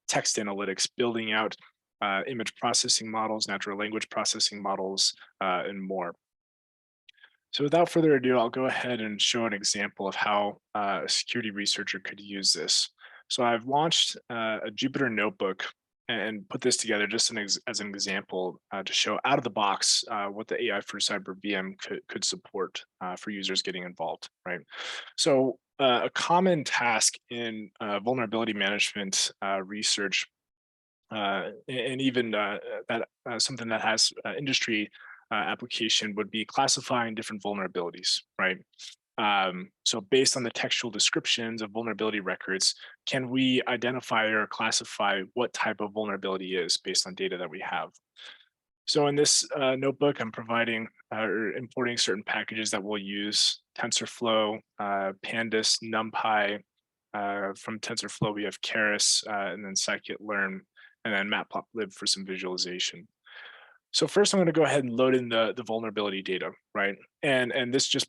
text analytics, building out image processing models, natural language processing models, and more. So without further ado, I'll go ahead and show an example of how a security researcher could use this. So I've launched a Jupyter notebook and put this together just as an example to show out of the box what the AI for Cyber VM could support for users getting involved, right? So a common task in vulnerability management research and even that something that has industry application would be classifying different vulnerabilities, right? So based on the textual descriptions of vulnerability records, can we identify or classify what type of vulnerability is based on data that we have? So in this notebook, I'm providing or importing certain packages that we'll use: TensorFlow, Pandas, NumPy. From TensorFlow, we have Keras, and then scikit-learn, and then matplotlib for some visualization. So first, I'm going to go ahead and load in the vulnerability data, right? And this just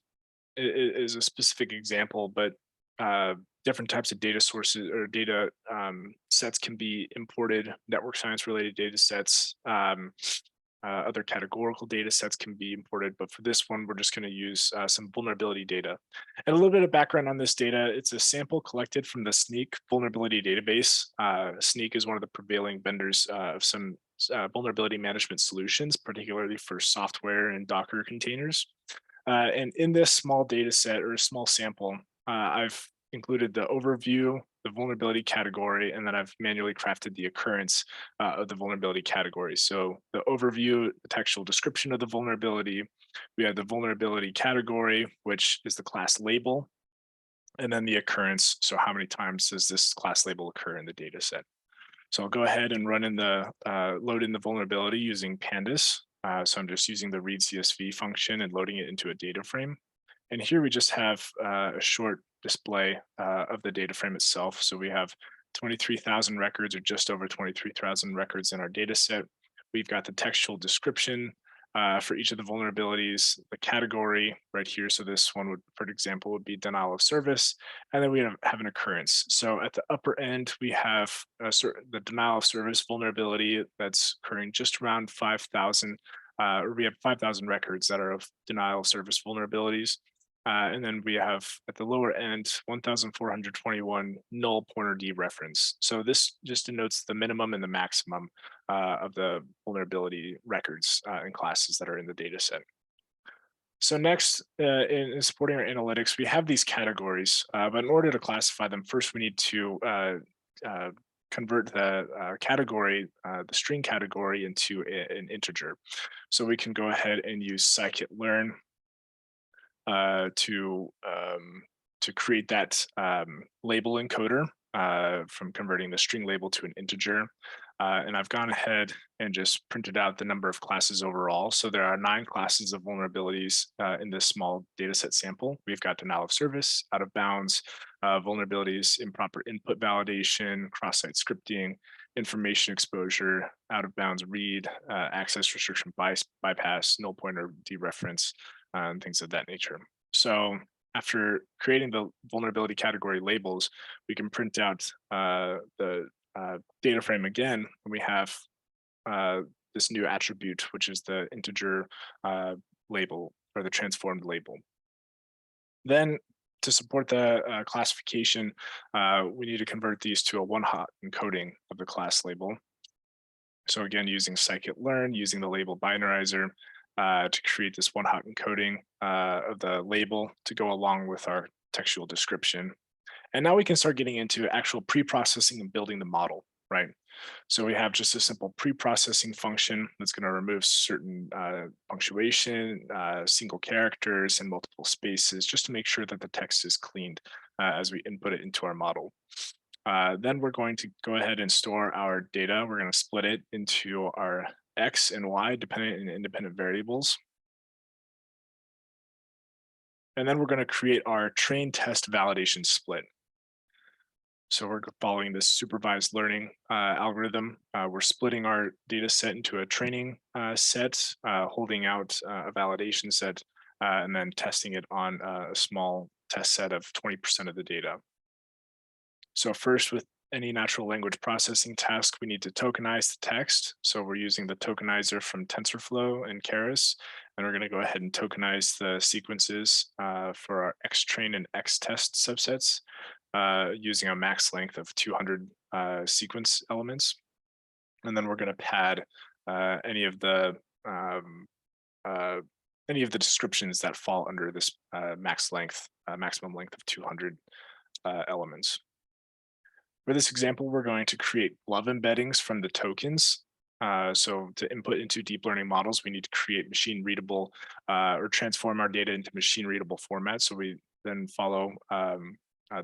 is a specific example, but different types of data sources or data sets can be imported. Network science related data sets, other categorical data sets can be imported, but for this one, we're just going to use some vulnerability data. And a little bit of background on this data: it's a sample collected from the Snyk vulnerability database. Snyk is one of the prevailing vendors of some vulnerability management solutions, particularly for software and Docker containers. And in this small data set or a small sample, I've included the overview, the vulnerability category, and then I've manually crafted the occurrence of the vulnerability category. So the overview, the textual description of the vulnerability, we have the vulnerability category, which is the class label, and then the occurrence. So how many times does this class label occur in the data set? So I'll go ahead and run in the load in the vulnerability using Pandas. So I'm just using the read CSV function and loading it into a data frame. And here we just have a short display of the data frame itself. So we have 23,000 records, or just over 23,000 records in our data set. We've got the textual description for each of the vulnerabilities, the category right here. So this one would, for example, would be denial of service. And then we have an occurrence. So at the upper end, we have the denial of service vulnerability that's occurring just around 5,000, or we have 5,000 records that are of denial of service vulnerabilities. And then we have at the lower end 1,421 null pointer dereference. So this just denotes the minimum and the maximum of the vulnerability records and classes that are in the data set. So next, in supporting our analytics, we have these categories, but in order to classify them, first we need to convert the category, the string category, into an integer. So we can go ahead and use scikit-learn to create that label encoder from converting the string label to an integer. And I've gone ahead and just printed out the number of classes overall. So there are 9 classes of vulnerabilities in this small data set sample. We've got denial of service, out of bounds, vulnerabilities, improper input validation, cross-site scripting, information exposure, out of bounds read, access restriction bypass, null pointer dereference, and things of that nature. So after creating the vulnerability category labels, we can print out the data frame again, and we have this new attribute, which is the integer label, or the transformed label. Then to support the classification, we need to convert these to a one-hot encoding of the class label. So again, using scikit-learn, using the label binarizer, to create this one-hot encoding of the label to go along with our textual description. And now we can start getting into actual pre-processing and building the model, right? So we have just a simple pre-processing function that's going to remove certain punctuation, single characters, and multiple spaces, just to make sure that the text is cleaned as we input it into our model. Then we're going to go ahead and store our data. We're going to split it into our X and Y dependent and independent variables. And then we're going to create our train test validation split. So we're following this supervised learning algorithm. We're splitting our data set into a training set, holding out a validation set, and then testing it on a small test set of 20% of the data. So first, with any natural language processing task, we need to tokenize the text. So we're using the tokenizer from TensorFlow and Keras, and we're going to go ahead and tokenize the sequences for our XTrain and XTest subsets using a max length of 200 sequence elements. And then we're going to pad any of the descriptions that fall under this maximum length of 200 elements. For this example, we're going to create glove embeddings from the tokens. So to input into deep learning models, we need to create machine readable or transform our data into machine readable format. So we then follow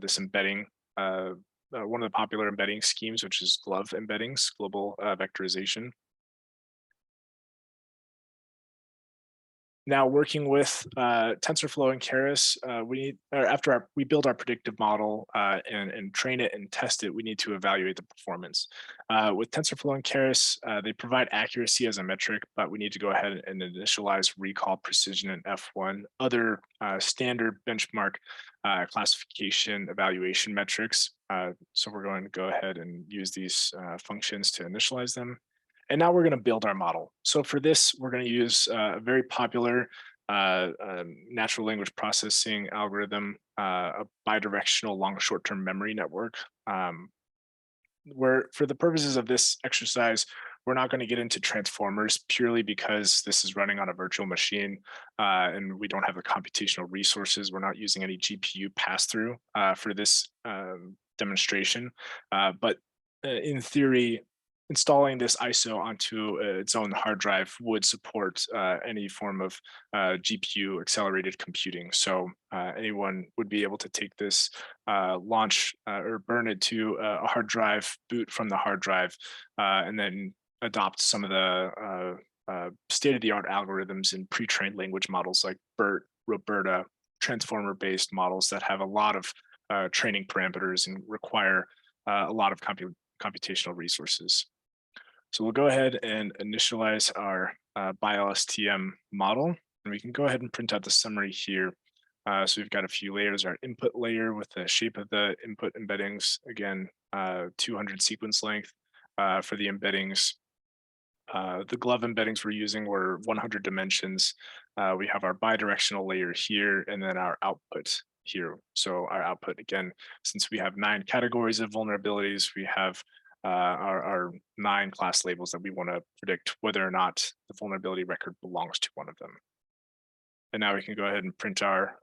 this embedding, one of the popular embedding schemes, which is glove embeddings, global vectorization. Now, working with TensorFlow and Keras, after we build our predictive model and train it and test it, we need to evaluate the performance. With TensorFlow and Keras, they provide accuracy as a metric, but we need to go ahead and initialize recall, precision, and F1, other standard benchmark classification evaluation metrics. So we're going to go ahead and use these functions to initialize them. And now we're going to build our model. So for this, we're going to use a very popular natural language processing algorithm, a bidirectional long short-term memory network. Where for the purposes of this exercise, we're not going to get into transformers purely because this is running on a virtual machine and we don't have the computational resources. We're not using any GPU pass-through for this demonstration. But in theory, installing this ISO onto its own hard drive would support any form of GPU accelerated computing. So anyone would be able to take this, launch or burn it to a hard drive, boot from the hard drive, and then adopt some of the state-of-the-art algorithms in pre-trained language models like BERT, Roberta, transformer-based models that have a lot of training parameters and require a lot of computational resources. So we'll go ahead and initialize our BiLSTM model, and we can go ahead and print out the summary here. So we've got a few layers, our input layer with the shape of the input embeddings, again, 200 sequence length for the embeddings. The glove embeddings we're using were 100 dimensions. We have our bidirectional layer here, and then our output here. So our output, again, since we have 9 categories of vulnerabilities, we have our 9 class labels that we want to predict whether or not the vulnerability record belongs to one of them. And now we can go ahead and print our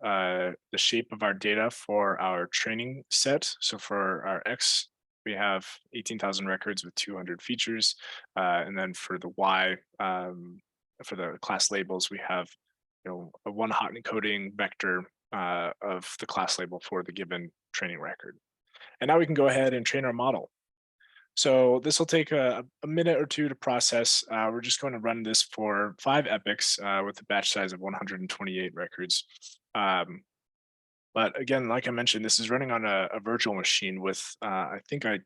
the shape of our data for our training set. So for our X, we have 18,000 records with 200 features. And then for the Y, for the class labels, we have a one hot encoding vector of the class label for the given training record. And now we can go ahead and train our model. So this will take a minute or two to process. We're just going to run this for 5 epochs with a batch size of 128 records. But again, like I mentioned, this is running on a virtual machine with, I think I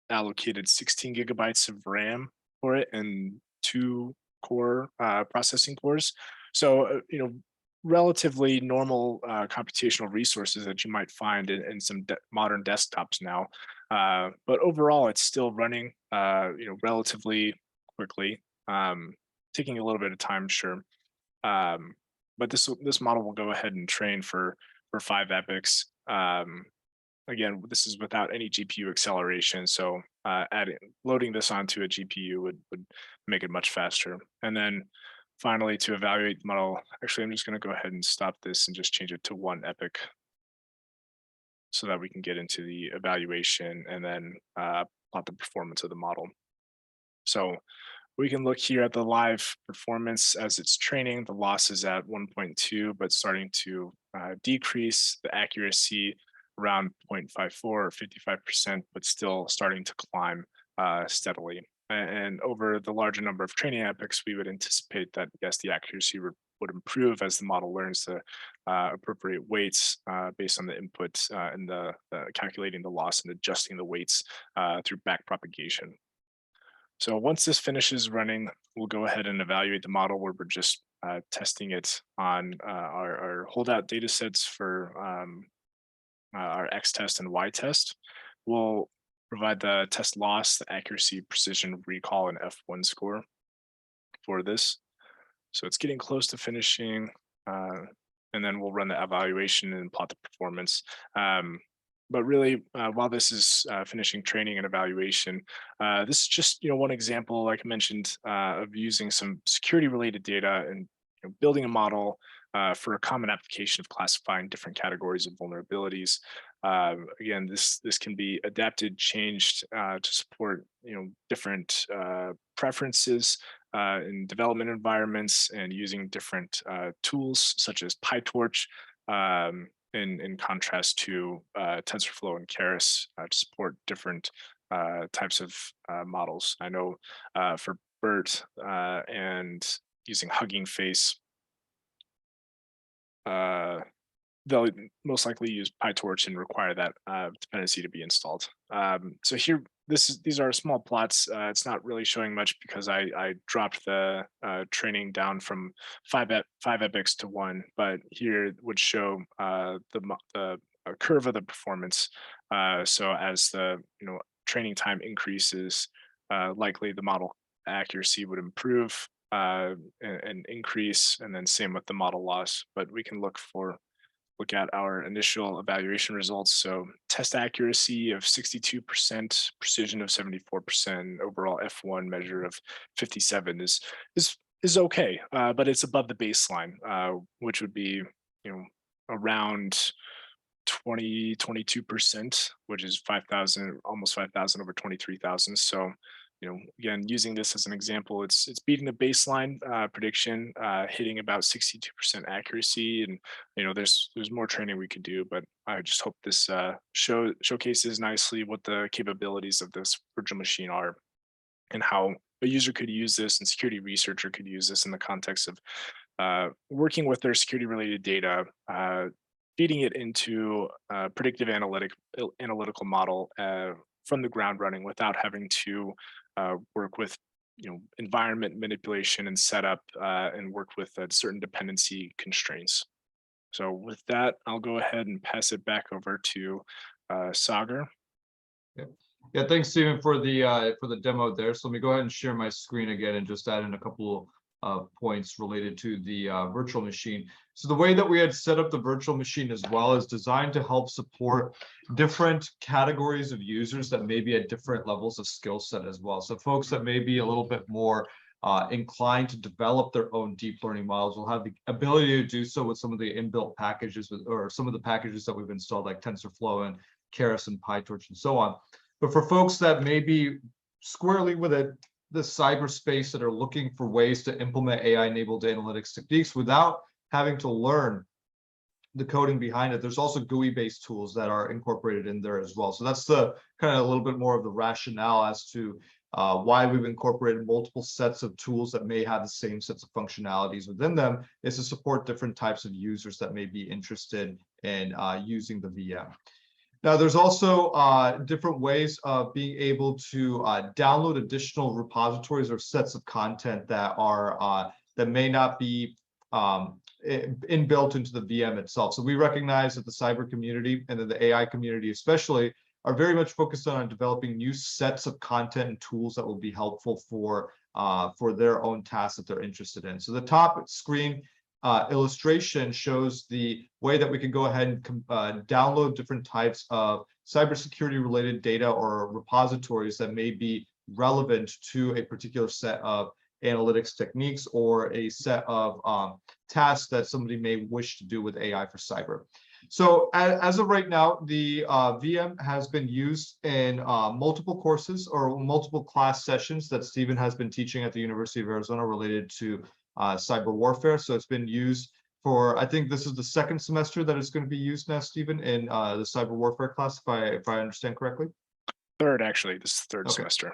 allocated 16 gigabytes of RAM for it and 2 core processing cores. So, relatively normal computational resources that you might find in some modern desktops now. But overall, it's still running, relatively quickly, taking a little bit of time, sure. But this model will go ahead and train for 5 epochs. Again, this is without any GPU acceleration, so loading this onto a GPU would make it much faster. And then finally, to evaluate the model, actually, I'm just going to go ahead and stop this and just change it to 1 epoch so that we can get into the evaluation and then plot the performance of the model. So we can look here at the live performance as it's training. The loss is at 1.2, but starting to decrease. The accuracy around 0.54 or 55%, but still starting to climb steadily. And over the larger number of training epochs, we would anticipate that, yes, the accuracy would improve as the model learns the appropriate weights based on the input and the calculating the loss and adjusting the weights through backpropagation. So once this finishes running, we'll go ahead and evaluate the model where we're just testing it on our holdout data sets for our X test and Y test. We'll provide the test loss, the accuracy, precision, recall, and F1 score for this. So it's getting close to finishing, and then we'll run the evaluation and plot the performance. But really, while this is finishing training and evaluation, this is just one example, like I mentioned, of using some security-related data and building a model for a common application of classifying different categories of vulnerabilities. Again, this can be adapted, changed to support different preferences in development environments, and using different tools such as PyTorch, in contrast to TensorFlow and Keras to support different types of models. I know for BERT and using Hugging Face, they'll most likely use PyTorch and require that dependency to be installed. So here, these are small plots. It's not really showing much because I dropped the training down from five epochs to 1, but here it would show the curve of the performance. So as the training time increases, likely the model accuracy would improve and increase, and then same with the model loss. But we can look at our initial evaluation results. So test accuracy of 62%, precision of 74%, overall F1 measure of 57 is okay, but it's above the baseline, which would be around 22%, which is 5,000, almost 5,000 over 23,000. So again, using this as an example, it's beating the baseline prediction, hitting about 62% accuracy, and there's more training we could do, but I just hope this showcases nicely what the capabilities of this virtual machine are, and how a user could use this, and security researcher could use this in the context of working with their security related data, feeding it into a predictive analytical model from the ground running without having to work with environment manipulation and setup, and work with certain dependency constraints. So with that, I'll go ahead and pass it back over to Sagar. Yeah, thanks, Stephen, for the demo there. So let me go ahead and share my screen again and just add in a couple points related to the virtual machine. So the way that we had set up the virtual machine as well is designed to help support different categories of users that may be at different levels of skill set as well. So folks that may be a little bit more inclined to develop their own deep learning models will have the ability to do so with some of the inbuilt packages, or some of the packages that we've installed, like TensorFlow and Keras and PyTorch and so on. But for folks that may be squarely within the cyberspace, that are looking for ways to implement AI-enabled analytics techniques without having to learn the coding behind it, there's also GUI-based tools that are incorporated in there as well. So that's the kind of a little bit more of the rationale as to why we've incorporated multiple sets of tools that may have the same sets of functionalities within them, is to support different types of users that may be interested in using the VM. Now, there's also different ways of being able to download additional repositories or sets of content that are that may not be inbuilt into the VM itself. So we recognize that the cyber community, and then the AI community especially, are very much focused on developing new sets of content and tools that will be helpful for their own tasks that they're interested in. So the top screen illustration shows the way that we can go ahead and download different types of cybersecurity related data or repositories that may be relevant to a particular set of analytics techniques or a set of tasks that somebody may wish to do with AI for cyber. So as of right now, the VM has been used in multiple courses or multiple class sessions that Stephen has been teaching at the University of Arizona related to cyber warfare. So it's been used for, I think this is the second semester that it's going to be used now, Stephen, in the cyber warfare class, if I understand correctly. Third, actually, this is the third semester.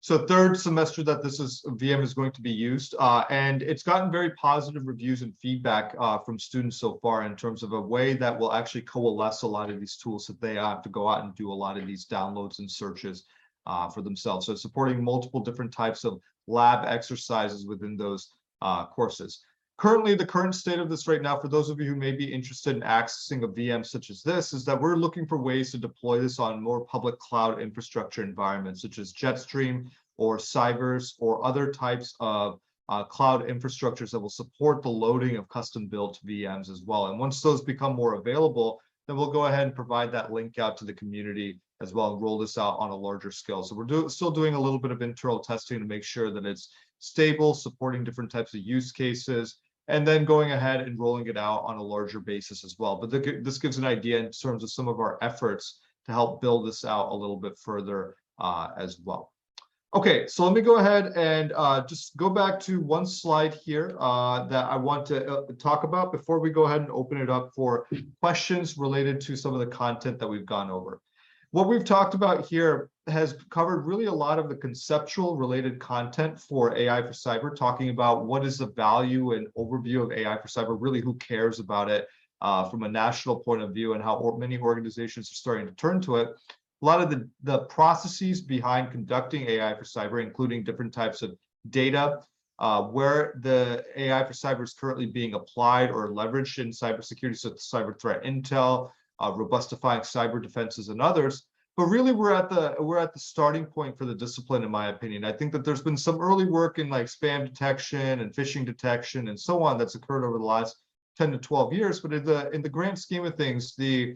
So third semester that VM is going to be used, and it's gotten very positive reviews and feedback from students so far, in terms of a way that will actually coalesce a lot of these tools that they have to go out and do a lot of these downloads and searches for themselves. So supporting multiple different types of lab exercises within those courses. Currently, the current state of this right now, for those of you who may be interested in accessing a VM such as this, is that we're looking for ways to deploy this on more public cloud infrastructure environments, such as Jetstream or Cybers or other types of cloud infrastructures that will support the loading of custom-built VMs as well. And once those become more available, then we'll go ahead and provide that link out to the community as well and roll this out on a larger scale. So we're still doing a little bit of internal testing to make sure that it's stable, supporting different types of use cases, and then going ahead and rolling it out on a larger basis as well. But this gives an idea in terms of some of our efforts to help build this out a little bit further as well. Okay, so let me go ahead and just go back to one slide here that I want to talk about before we go ahead and open it up for questions related to some of the content that we've gone over. What we've talked about here has covered really a lot of the conceptual related content for AI for Cyber, talking about what is the value and overview of AI for Cyber, really who cares about it from a national point of view and how many organizations are starting to turn to it. A lot of the processes behind conducting AI for Cyber, including different types of data, where the AI for Cyber is currently being applied or leveraged in cybersecurity, so cyber threat intel, robustifying cyber defenses and others. But really, we're at the starting point for the discipline, in my opinion. I think that there's been some early work in like spam detection and phishing detection and so on that's occurred over the last 10 to 12 years. But in the grand scheme of things, the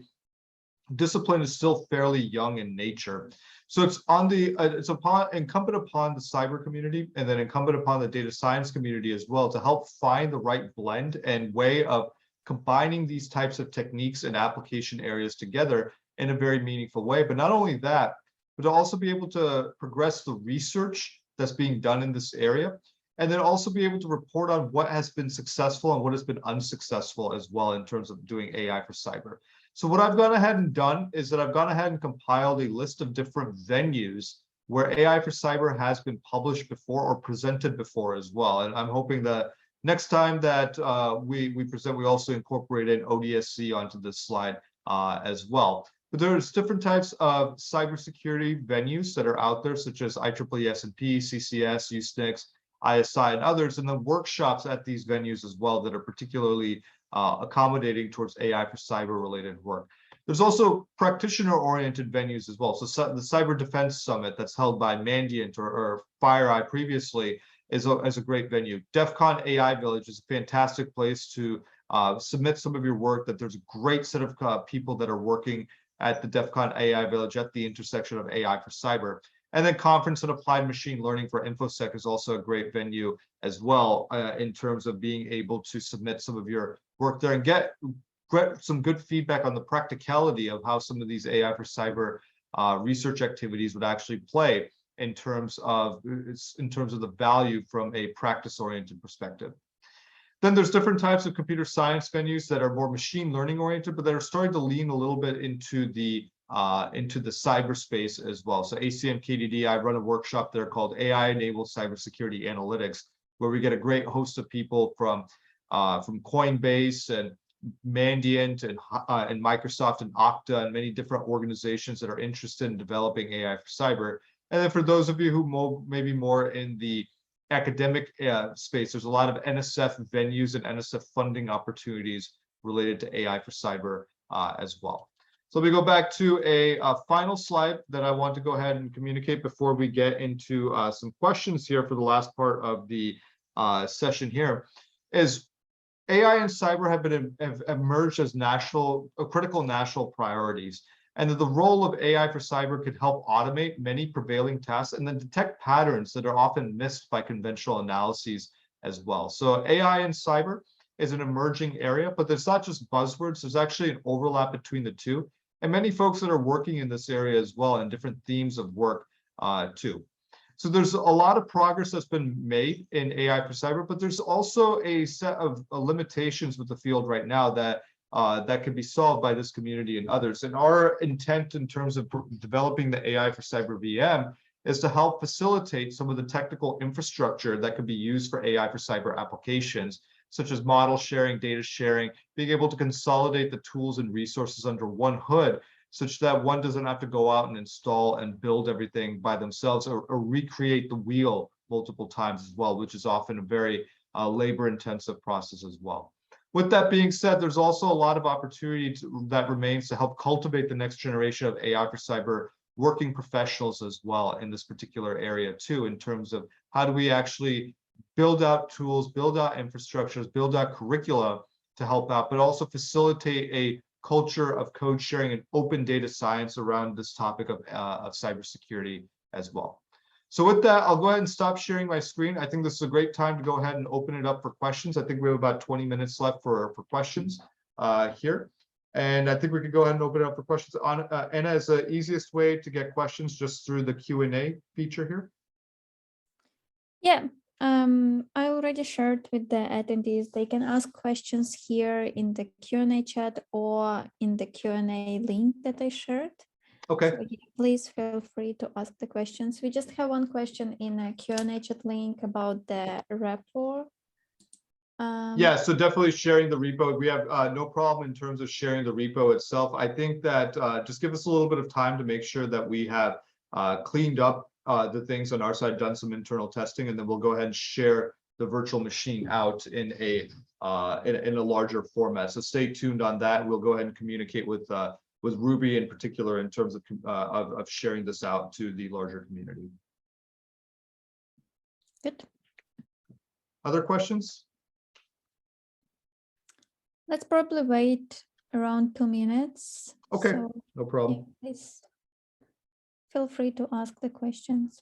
discipline is still fairly young in nature. So it's incumbent upon the cyber community and then incumbent upon the data science community as well to help find the right blend and way of combining these types of techniques and application areas together in a very meaningful way. But not only that, but to also be able to progress the research that's being done in this area, and then also be able to report on what has been successful and what has been unsuccessful as well in terms of doing AI for cyber. So what I've gone ahead and done is that I've gone ahead and compiled a list of different venues where AI for cyber has been published before or presented before as well. And I'm hoping that next time that we present, we also incorporate an ODSC onto this slide as well. But there's different types of cybersecurity venues that are out there, such as IEEE S&P, CCS, USNIX, ISI, and others, and then workshops at these venues as well that are particularly accommodating towards AI for cyber related work. There's also practitioner-oriented venues as well. So the Cyber Defense Summit that's held by Mandiant or FireEye previously is a great venue. DEF CON AI Village is a fantastic place to submit some of your work. That there's a great set of people that are working at the DEF CON AI Village at the intersection of AI for cyber. And then Conference on Applied Machine Learning for InfoSec is also a great venue as well in terms of being able to submit some of your work there and get some good feedback on the practicality of how some of these AI for cyber research activities would actually play in terms of the value from a practice-oriented perspective. Then there's different types of computer science venues that are more machine learning oriented, but that are starting to lean a little bit into the cyberspace as well. So ACM KDD, I run a workshop there called AI-Enabled Cybersecurity Analytics, where we get a great host of people from Coinbase and Mandiant and Microsoft and Okta and many different organizations that are interested in developing AI for cyber. And then for those of you who may be more in the academic space, there's a lot of NSF venues and NSF funding opportunities related to AI for cyber as well. So let me go back to a final slide that I want to go ahead and communicate before we get into some questions here for the last part of the session here. Is AI and cyber have emerged as critical national priorities, and that the role of AI for cyber could help automate many prevailing tasks and then detect patterns that are often missed by conventional analyses as well. So AI and cyber is an emerging area, but there's not just buzzwords, there's actually an overlap between the two. And many folks that are working in this area as well and different themes of work too. So there's a lot of progress that's been made in AI for cyber, but there's also a set of limitations with the field right now that can be solved by this community and others. And our intent in terms of developing the AI for cyber VM is to help facilitate some of the technical infrastructure that could be used for AI for cyber applications, such as model sharing, data sharing, being able to consolidate the tools and resources under one hood, such that one doesn't have to go out and install and build everything by themselves or recreate the wheel multiple times as well, which is often a very labor-intensive process as well. With that being said, there's also a lot of opportunity that remains to help cultivate the next generation of AI for cyber working professionals as well in this particular area too, in terms of how do we actually build out tools, build out infrastructures, build out curricula to help out, but also facilitate a culture of code sharing and open data science around this topic of cybersecurity as well. So with that, I'll go ahead and stop sharing my screen. I think this is a great time to go ahead and open it up for questions. I think we have about 20 minutes left for questions here. And I think we could go ahead and open it up for questions. Anna, is the easiest way to get questions just through the Q&A feature here? Yeah, I already shared with the attendees. They can ask questions here in the Q&A chat or in the Q&A link that I shared. Okay. So yeah, please feel free to ask the questions. We just have one question in a Q&A chat link about the repo. Yeah, so definitely sharing the repo. We have no problem in terms of sharing the repo itself. I think that just give us a little bit of time to make sure that we have cleaned up the things on our side, done some internal testing, and then we'll go ahead and share the virtual machine out in a larger format. So stay tuned on that. We'll go ahead and communicate with Ruby in particular in terms of sharing this out to the larger community. Good. Other questions? Let's probably wait around 2 minutes. Okay, So, no problem. yeah, please feel free to ask the questions.